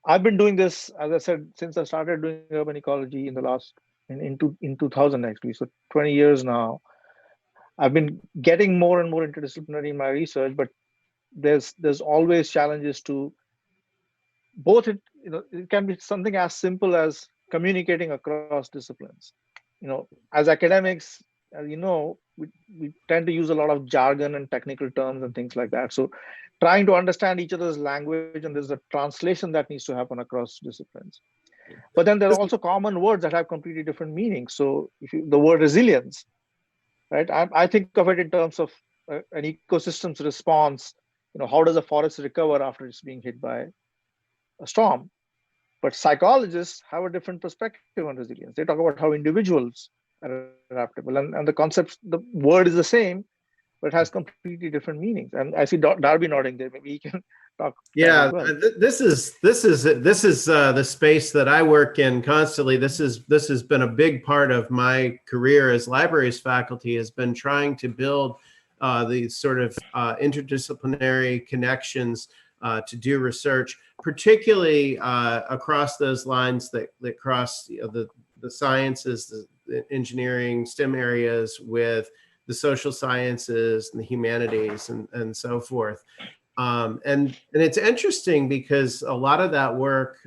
I've been doing this, as I said, since I started doing urban ecology in 2000 actually, so 20 years now. I've been getting more and more interdisciplinary in my research, but there's always challenges to both. It can be something as simple as communicating across disciplines. As academics, as we tend to use a lot of jargon and technical terms and things like that. So trying to understand each other's language, and there's a translation that needs to happen across disciplines. But then there are also common words that have completely different meanings. So the word resilience, right? I think of it in terms of an ecosystem's response. How does a forest recover after it's being hit by a storm? But psychologists have a different perspective on resilience. They talk about how individuals are adaptable, and the concept, the word is the same, but it has completely different meanings. And I see Darby nodding there. Maybe he can talk. Yeah, well. this is the space that I work in constantly. This has been a big part of my career as libraries faculty, has been trying to build these sort of interdisciplinary connections to do research, particularly across those lines that cross the sciences, the engineering, STEM areas with the social sciences and the humanities and so forth. And it's interesting because a lot of that work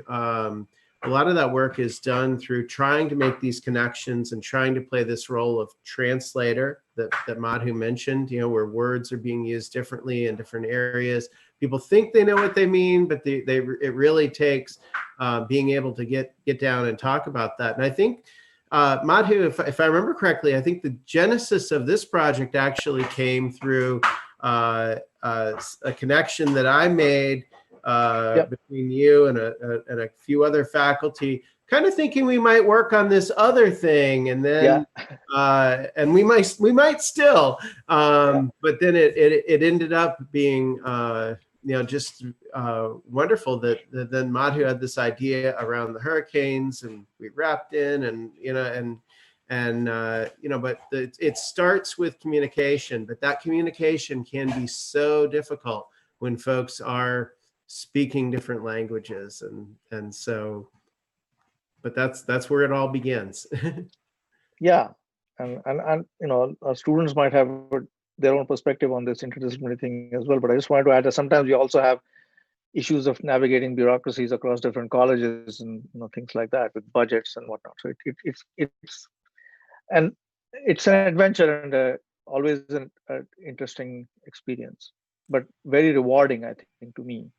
is done through trying to make these connections and trying to play this role of translator that Madhu mentioned, where words are being used differently in different areas. People think they know what they mean, but it really takes being able to get down and talk about that. And I think, Madhu, if I remember correctly, I think the genesis of this project actually came through a connection that I made between you and a few other faculty, kind of thinking we might work on this other thing, and then and we might still, but then it ended up being just wonderful that then Madhu had this idea around the hurricanes, and we wrapped in, but it starts with communication, but that communication can be so difficult when folks are speaking different languages, and so, but that's where it all begins. Yeah, and our students might have their own perspective on this interdisciplinary thing as well. But I just wanted to add that sometimes we also have issues of navigating bureaucracies across different colleges and things like that with budgets and whatnot. So it's an adventure and always an interesting experience, but very rewarding, I think, to me.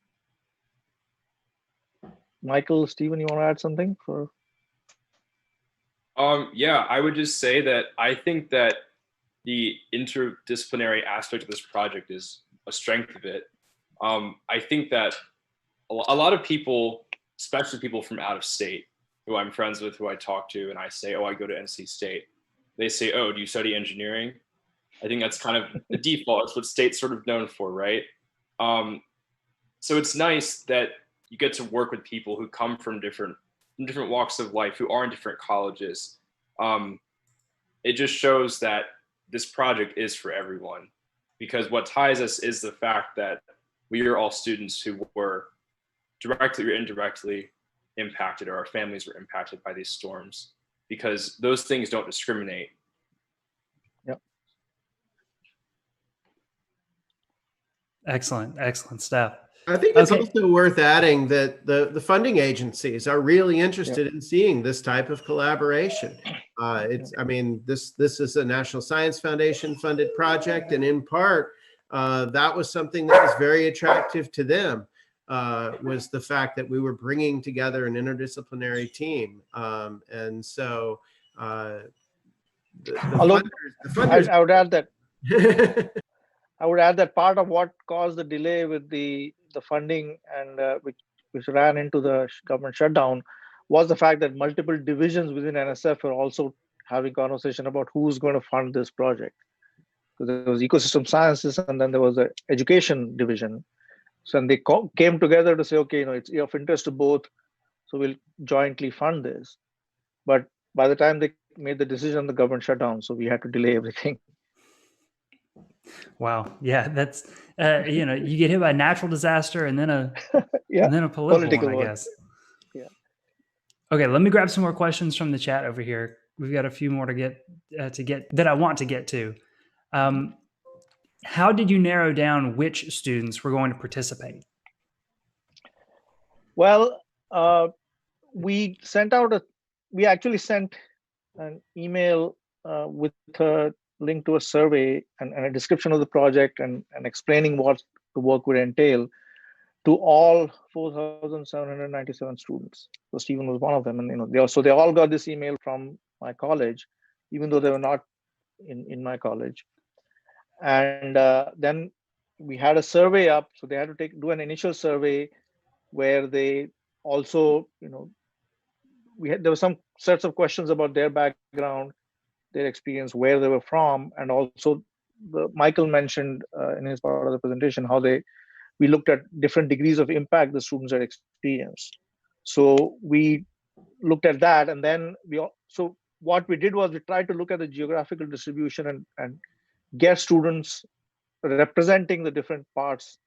Michael, Stephen, you want to add something for? Yeah, I would just say that I think that the interdisciplinary aspect of this project is a strength of it. I think that a lot of people, especially people from out of state, who I'm friends with, who I talk to, and I say, oh, I go to NC State. They say, oh, do you study engineering? I think that's kind of the default. It's what state's sort of known for, right? So it's nice that you get to work with people who come from different walks of life, who are in different colleges. It just shows that this project is for everyone, because what ties us is the fact that we are all students who were directly or indirectly impacted, or our families were impacted by these storms, because those things don't discriminate. Yep. Excellent stuff. I think it's also worth adding that the funding agencies are really interested in seeing this type of collaboration. I mean, this is a National Science Foundation funded project, and in part, that was something that was very attractive to them, was the fact that we were bringing together an interdisciplinary team. And so the funders, I would add that I would add that part of what caused the delay with the funding, and which ran into the government shutdown, was the fact that multiple divisions within NSF are also having conversation about who's going to fund this project. Because there was ecosystem sciences, and then there was the education division. So and they came together to say, okay, it's of interest to both, so we'll jointly fund this. But by the time they made the decision, the government shut down, so we had to delay everything. Wow. Yeah, that's you get hit by a natural disaster and then a and then a political one, I guess. Yeah. Okay, let me grab some more questions from the chat over here. We've got a few more to get that I want to get to. How did you narrow down which students were going to participate? Well, we actually sent an email with a link to a survey and a description of the project and explaining what the work would entail to all 4,797 students. So Stephen was one of them, and they all got this email from my college, even though they were not in my college. And then we had a survey up, so they had to do an initial survey where they also, there were some sets of questions about their background, their experience, where they were from, and also Michael mentioned in his part of the presentation how we looked at different degrees of impact the students had experienced. So we looked at that, and then so what we did was we tried to look at the geographical distribution and get students representing the different parts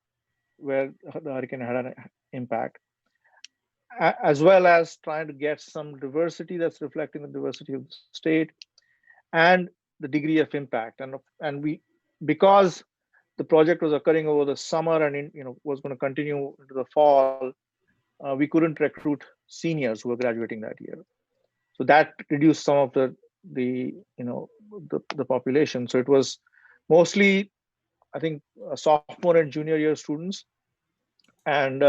where the hurricane had an impact, as well as trying to get some diversity that's reflecting the diversity of the state and the degree of impact. And we, because the project was occurring over the summer and was going to continue into the fall, we couldn't recruit seniors who were graduating that year. So that reduced some of the population. So it was mostly, I think, sophomore and junior year students. And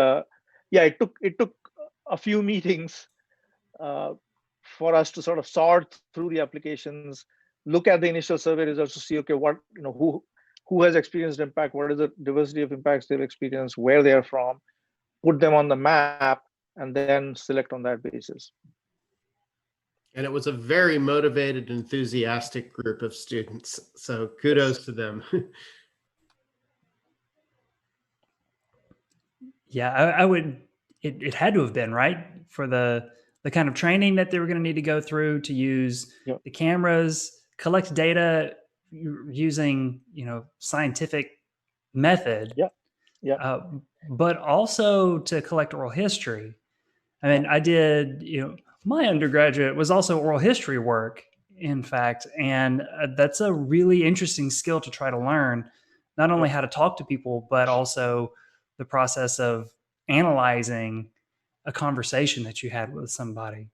it took a few meetings for us to sort of sort through the applications, look at the initial survey results to see, okay, what, who has experienced impact, what is the diversity of impacts they've experienced, where they are from, put them on the map, and then select on that basis. And it was a very motivated, enthusiastic group of students. So kudos to them. Yeah, I would, it had to have been, right? For the kind of training that they were going to need to go through to use the cameras, collect data using, scientific method. But also to collect oral history. I mean, I did, my undergraduate was also oral history work, in fact, and that's a really interesting skill to try to learn, not only how to talk to people, but also the process of analyzing a conversation that you had with somebody.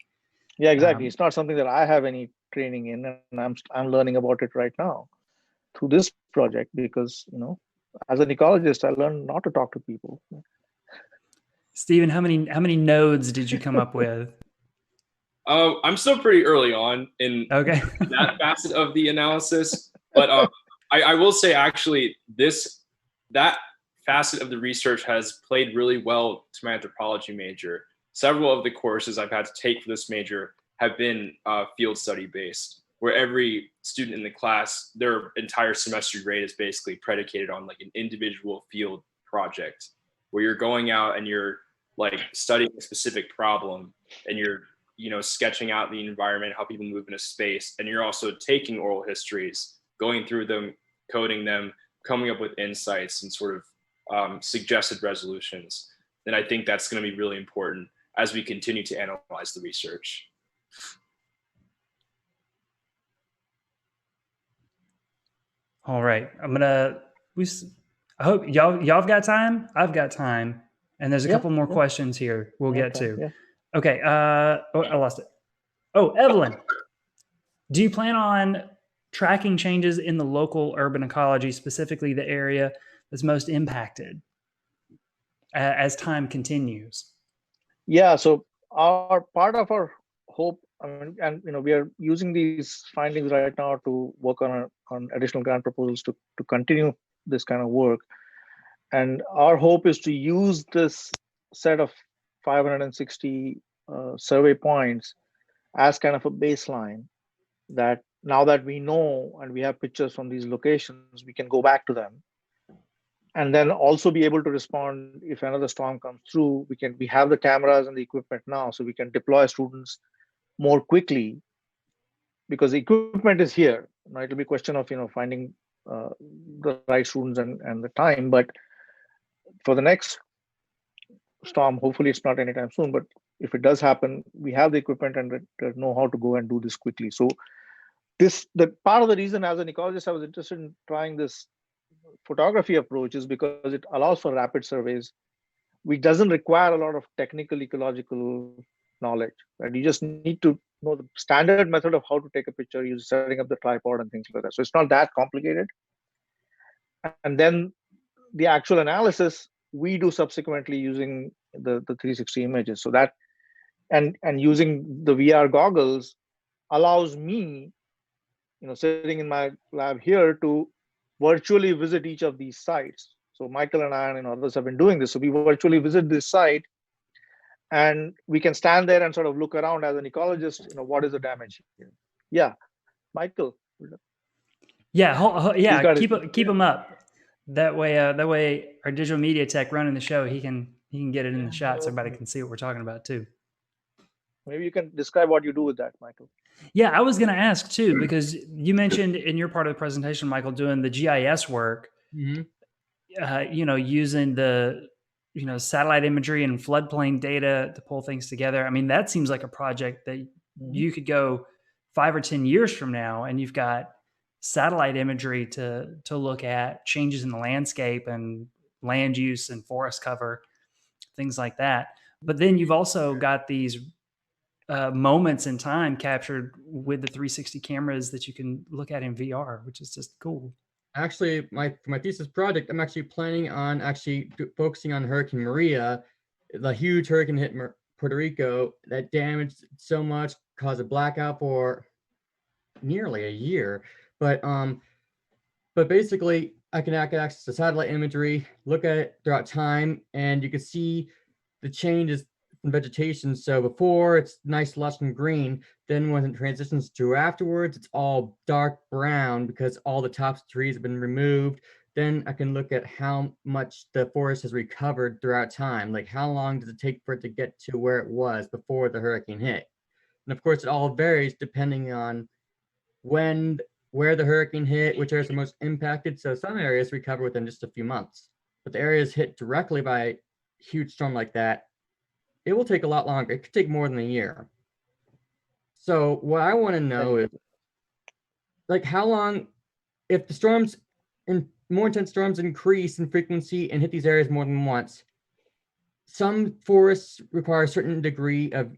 Yeah, exactly. It's not something that I have any training in, and I'm learning about it right now through this project, because, as an ecologist, I learned not to talk to people. Stephen, how many nodes did you come up with? I'm still pretty early on in that facet of the analysis, but I will say, actually, that facet of the research has played really well to my anthropology major. several of the courses I've had to take for this major have been field study based, where every student in the class, their entire semester grade is basically predicated on like an individual field project, where you're going out and you're like studying a specific problem, and you're, you know, sketching out the environment, how people move in a space, and you're also taking oral histories, going through them, coding them, coming up with insights and sort of suggested resolutions. And I think that's going to be really important as we continue to analyze the research. All right, I hope y'all have got time. I've got time, and there's a couple more questions here we'll get to. Yeah. Okay. Oh, I lost it. Oh, Evelyn, do you plan on tracking changes in the local urban ecology, specifically the area that's most impacted as time continues? Yeah. So our part of our hope, I mean, and you know, we are using these findings right now to work on additional grant proposals to continue this kind of work. And our hope is to use this set of 560 survey points as kind of a baseline, that now that we know and we have pictures from these locations, we can go back to them and then also be able to respond if another storm comes through. We have the cameras and the equipment now, so we can deploy students more quickly because the equipment is here. Now it'll be a question of, you know, finding the right students and the time. But for the next storm, hopefully it's not anytime soon, but if it does happen, we have the equipment and know how to go and do this quickly. So the part of the reason as an ecologist I was interested in trying this photography approach is because it allows for rapid surveys, which doesn't require a lot of technical ecological knowledge. Right? You just need to know the standard method of how to take a picture, you're setting up the tripod and things like that. So it's not that complicated. And then the actual analysis we do subsequently using the 360 images. So that and using the VR goggles allows me, you know, sitting in my lab here to virtually visit each of these sites. So Michael and I and others have been doing this. So we virtually visit this site and we can stand there and sort of look around as an ecologist, you know, what is the damage here? Yeah, Michael. Yeah, keep them up. That way our digital media tech running the show, he can get it in the shot so everybody can see what we're talking about too. Maybe you can describe what you do with that, Michael. Yeah, I was going to ask too, because you mentioned in your part of the presentation, Michael, doing the GIS work, you know, using the, you know, satellite imagery and floodplain data to pull things together. I mean, that seems like a project that you could go 5 or 10 years from now and you've got satellite imagery to look at changes in the landscape and land use and forest cover, things like that. But then you've also got these moments in time captured with the 360 cameras that you can look at in VR, which is just cool. Actually, for my thesis project, I'm actually planning on focusing on Hurricane Maria, the huge hurricane hit Puerto Rico that damaged so much, caused a blackout for nearly a year. But basically, I can access the satellite imagery, look at it throughout time, and you can see the changes in vegetation. So before it's nice, lush, and green. Then when it transitions to afterwards, it's all dark brown because all the tops of trees have been removed. Then I can look at how much the forest has recovered throughout time. Like how long does it take for it to get to where it was before the hurricane hit? And of course, it all varies depending on where the hurricane hit, which areas are most impacted. So some areas recover within just a few months, but the areas hit directly by a huge storm like that, it will take a lot longer. It could take more than a year. So what I want to know is, like, how long, if the storms and more intense storms increase in frequency and hit these areas more than once, some forests require a certain degree of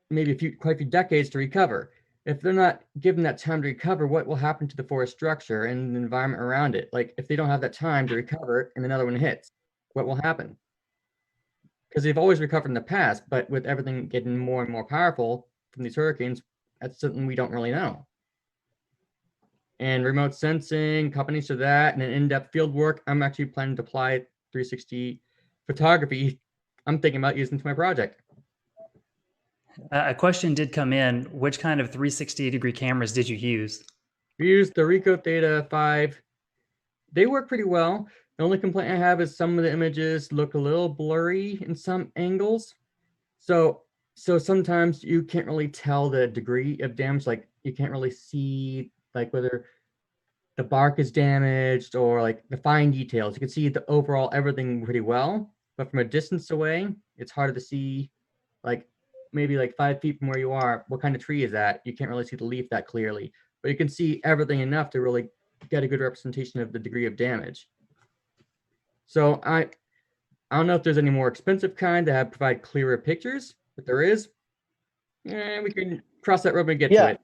maybe quite a few decades to recover. If they're not given that time to recover, what will happen to the forest structure and the environment around it? Like if they don't have that time to recover and another one hits, what will happen? Because they've always recovered in the past, but with everything getting more and more powerful from these hurricanes, that's something we don't really know. And remote sensing, companies to that, and an in-depth field work, I'm actually planning to apply 360 photography. I'm thinking about using to my project. A question did come in. Which kind of 360-degree cameras did you use? We used the Ricoh Theta 5. They work pretty well. The only complaint I have is some of the images look a little blurry in some angles. So sometimes you can't really tell the degree of damage. Like you can't really see like whether the bark is damaged or like the fine details. You can see the overall everything pretty well, but from a distance away, it's harder to see, like maybe like 5 feet from where you are, what kind of tree is that? You can't really see the leaf that clearly, but you can see everything enough to really get a good representation of the degree of damage. So I don't know if there's any more expensive kind that provide clearer pictures, but there is. We can cross that road and get to it.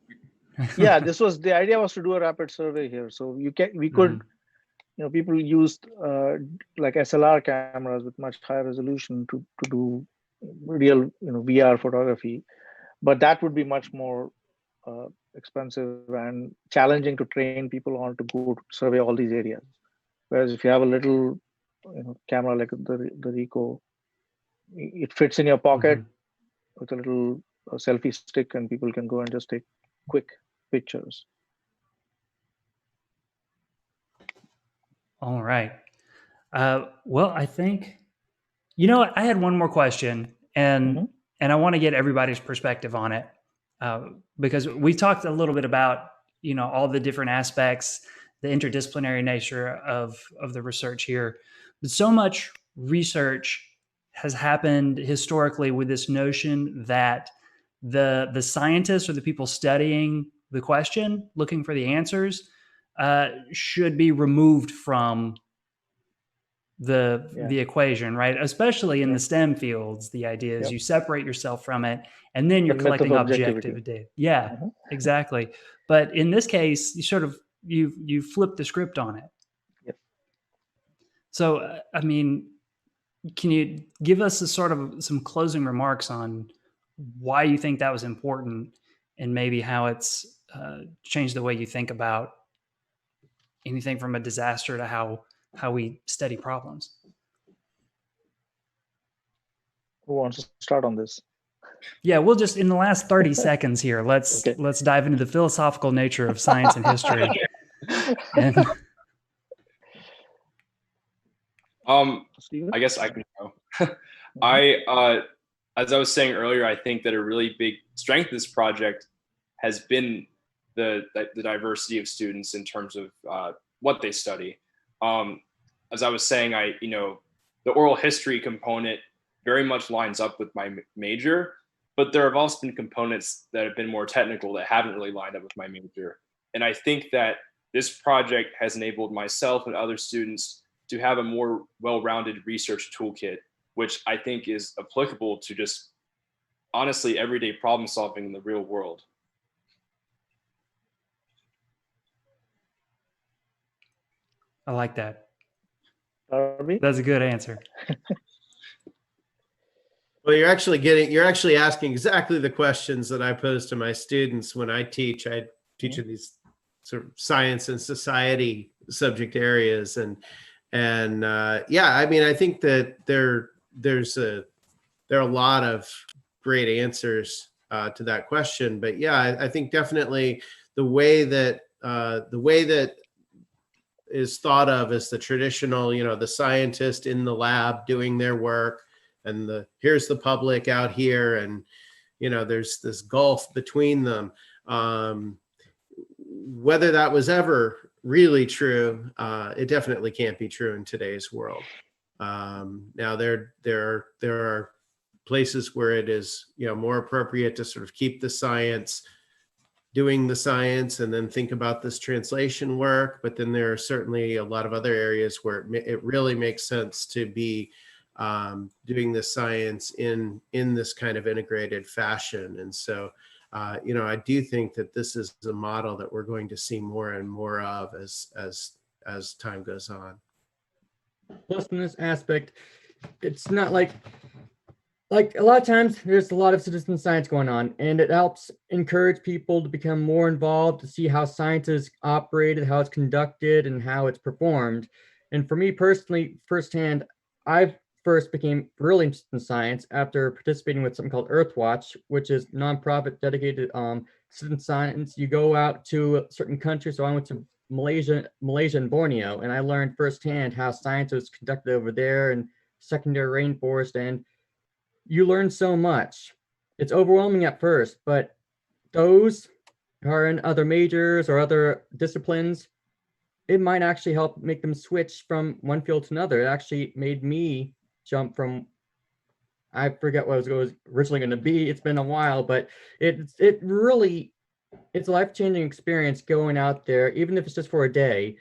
Yeah, the idea was to do a rapid survey here. So we could, people used like SLR cameras with much higher resolution to do real, VR photography, but that would be much more expensive and challenging to train people on to go to survey all these areas. Whereas if you have a little, camera like the Ricoh, it fits in your pocket with a little selfie stick, and people can go and just take quick pictures. All right. Well, I think, I had one more question, and I want to get everybody's perspective on it, because we talked a little bit about, all the different aspects, the interdisciplinary nature of the research here. But so much research has happened historically with this notion that the scientists or the people studying the question, looking for the answers, should be removed from the equation, right? Especially in the STEM fields, the idea is you separate yourself from it, and then you're collecting objective data. Yeah, exactly. But in this case, you sort of you flip the script on it. Yep. So, I mean, can you give us some closing remarks on why you think that was important, and maybe how it's changed the way you think about anything from a disaster to how we study problems? Who wants to start on this? Yeah, we'll just, in the last 30 seconds here, let's dive into the philosophical nature of science and history. And I guess I can go. As I was saying earlier, I think that a really big strength of this project has been the diversity of students in terms of what they study. As I was saying, the oral history component very much lines up with my major, but there have also been components that have been more technical that haven't really lined up with my major. And I think that this project has enabled myself and other students to have a more well-rounded research toolkit, which I think is applicable to just honestly everyday problem solving in the real world. I like that. Darby? That's a good answer. Well, you're actually asking exactly the questions that I pose to my students when I teach. I teach in these sort of science and society subject areas, and yeah, I mean, I think that there are a lot of great answers to that question. But yeah, I think definitely the way that is thought of as the traditional, the scientist in the lab doing their work, and here's the public out here, and there's this gulf between them. Whether that was ever really true, it definitely can't be true in today's world. Now there are places where it is more appropriate to sort of keep the science doing the science and then think about this translation work, but then there are certainly a lot of other areas where it really makes sense to be doing the science in this kind of integrated fashion. And so I do think that this is a model that we're going to see more and more of as time goes on. Plus, in this aspect, it's not like a lot of times there's a lot of citizen science going on, and it helps encourage people to become more involved, to see how science is operated, how it's conducted, and how it's performed. And for me personally, firsthand, I've first became really interested in science after participating with something called Earthwatch, which is nonprofit dedicated citizen science. You go out to certain countries. So I went to Malaysia and Borneo, and I learned firsthand how science was conducted over there and secondary rainforest, and you learn so much. It's overwhelming at first, but those who are in other majors or other disciplines, it might actually help make them switch from one field to another. It actually made me jump from, I forget what it was originally going to be. It's been a while, but it's a life-changing experience going out there, even if it's just for a day.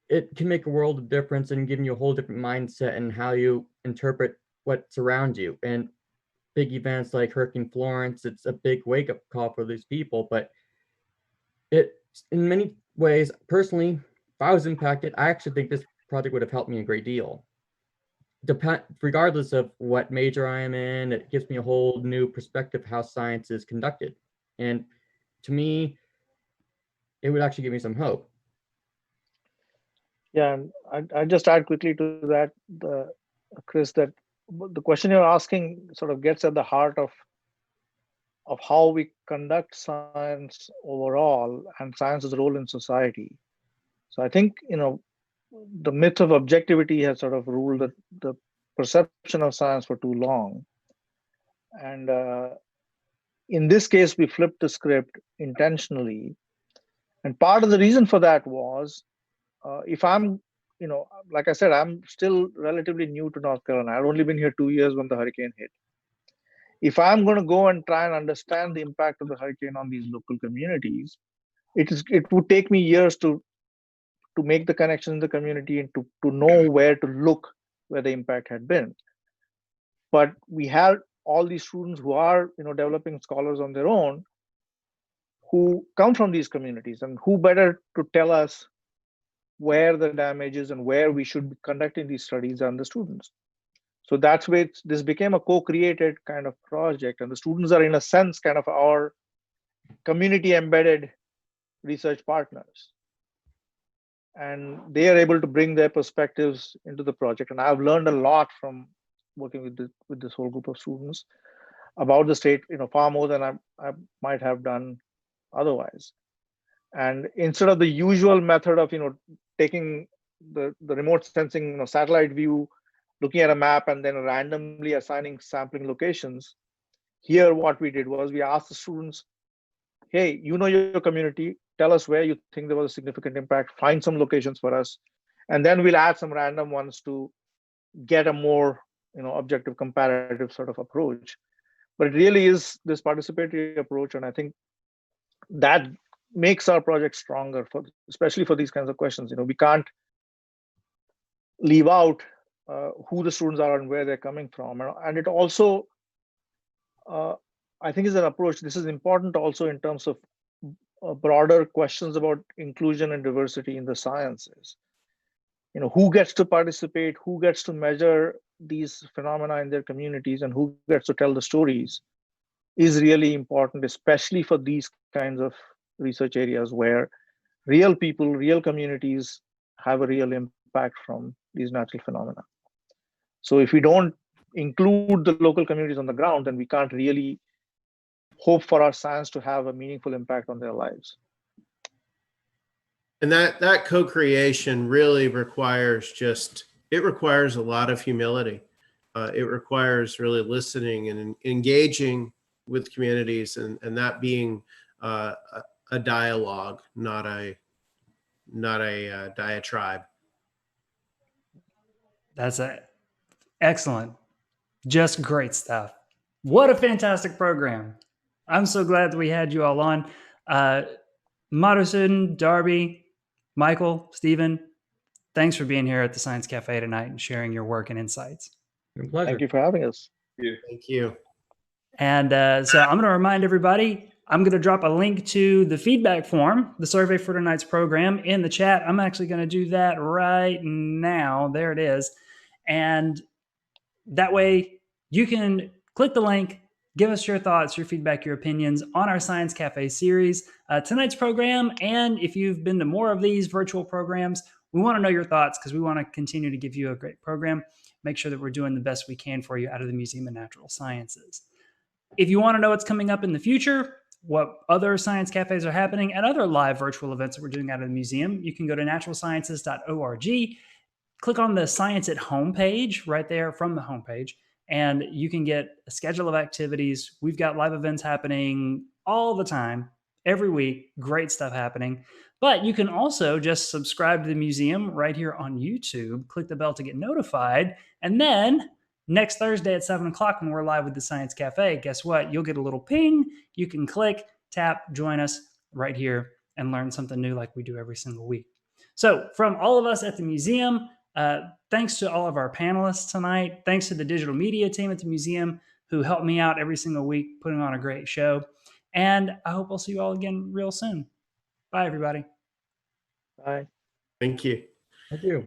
It can make a world of difference and give you a whole different mindset and how you interpret what's around you. And big events like Hurricane Florence, it's a big wake-up call for these people. But it, in many ways, personally, if I was impacted, I actually think this project would have helped me a great deal. Regardless of what major I am in, it gives me a whole new perspective of how science is conducted. And to me, it would actually give me some hope. Yeah, and I just add quickly to that, Chris, that the question you're asking sort of gets at the heart of how we conduct science overall and science's role in society. So I think, the myth of objectivity has sort of ruled the perception of science for too long. And in this case, we flipped the script intentionally. And part of the reason for that was, if I'm, like I said, I'm still relatively new to North Carolina. I'd only been here 2 years when the hurricane hit. If I'm going to go and try and understand the impact of the hurricane on these local communities, it would take me years to make the connection in the community and to know where to look, where the impact had been. But we had all these students who are, developing scholars on their own, who come from these communities, and who better to tell us where the damage is and where we should be conducting these studies than the students. So that's where this became a co-created kind of project, and the students are, in a sense, kind of our community embedded research partners. And they are able to bring their perspectives into the project. And I've learned a lot from working with this whole group of students about the state, far more than I might have done otherwise. And instead of the usual method of, taking the remote sensing, satellite view, looking at a map and then randomly assigning sampling locations, here what we did was we asked the students, hey, your community, tell us where you think there was a significant impact, find some locations for us, and then we'll add some random ones to get a more objective comparative sort of approach. But it really is this participatory approach, and I think that makes our project stronger, especially for these kinds of questions. We can't leave out who the students are and where they're coming from. And it also, I think, is an approach. This is important also in terms of broader questions about inclusion and diversity in the sciences. Who gets to participate, who gets to measure these phenomena in their communities, and who gets to tell the stories is really important, especially for these kinds of research areas where real people, real communities have a real impact from these natural phenomena. So if we don't include the local communities on the ground, then we can't really hope for our science to have a meaningful impact on their lives. And that co-creation really requires a lot of humility. It requires really listening and engaging with communities, and that being a dialogue, not a diatribe. That's excellent. Just great stuff. What a fantastic program. I'm so glad that we had you all on. Madhusudan, Darby, Michael, Stephen, thanks for being here at the Science Cafe tonight and sharing your work and insights. It's a pleasure. Thank you for having us. Thank you. And so I'm going to remind everybody, I'm going to drop a link to the feedback form, the survey for tonight's program, in the chat. I'm actually going to do that right now. There it is. And that way you can click the link, give us your thoughts, your feedback, your opinions on our Science Cafe series, tonight's program. And if you've been to more of these virtual programs, We want to know your thoughts because we want to continue to give you a great program, make sure that we're doing the best we can for you out of the Museum of Natural Sciences. If you want to know what's coming up in the future, what other science cafes are happening, and other live virtual events that we're doing out of the museum, you can go to naturalsciences.org, click on the Science at Home page right there from the homepage, and you can get a schedule of activities. We've got live events happening all the time, every week, great stuff happening. But you can also just subscribe to the museum right here on YouTube, click the bell to get notified, and then next Thursday at 7 o'clock when we're live with the Science Cafe, guess what? You'll get a little ping. You can click, tap, join us right here and learn something new like we do every single week. So from all of us at the museum, thanks to all of our panelists tonight. Thanks to the digital media team at the museum who help me out every single week putting on a great show. And I hope I'll see you all again real soon. Bye, everybody. Bye. Thank you. Thank you.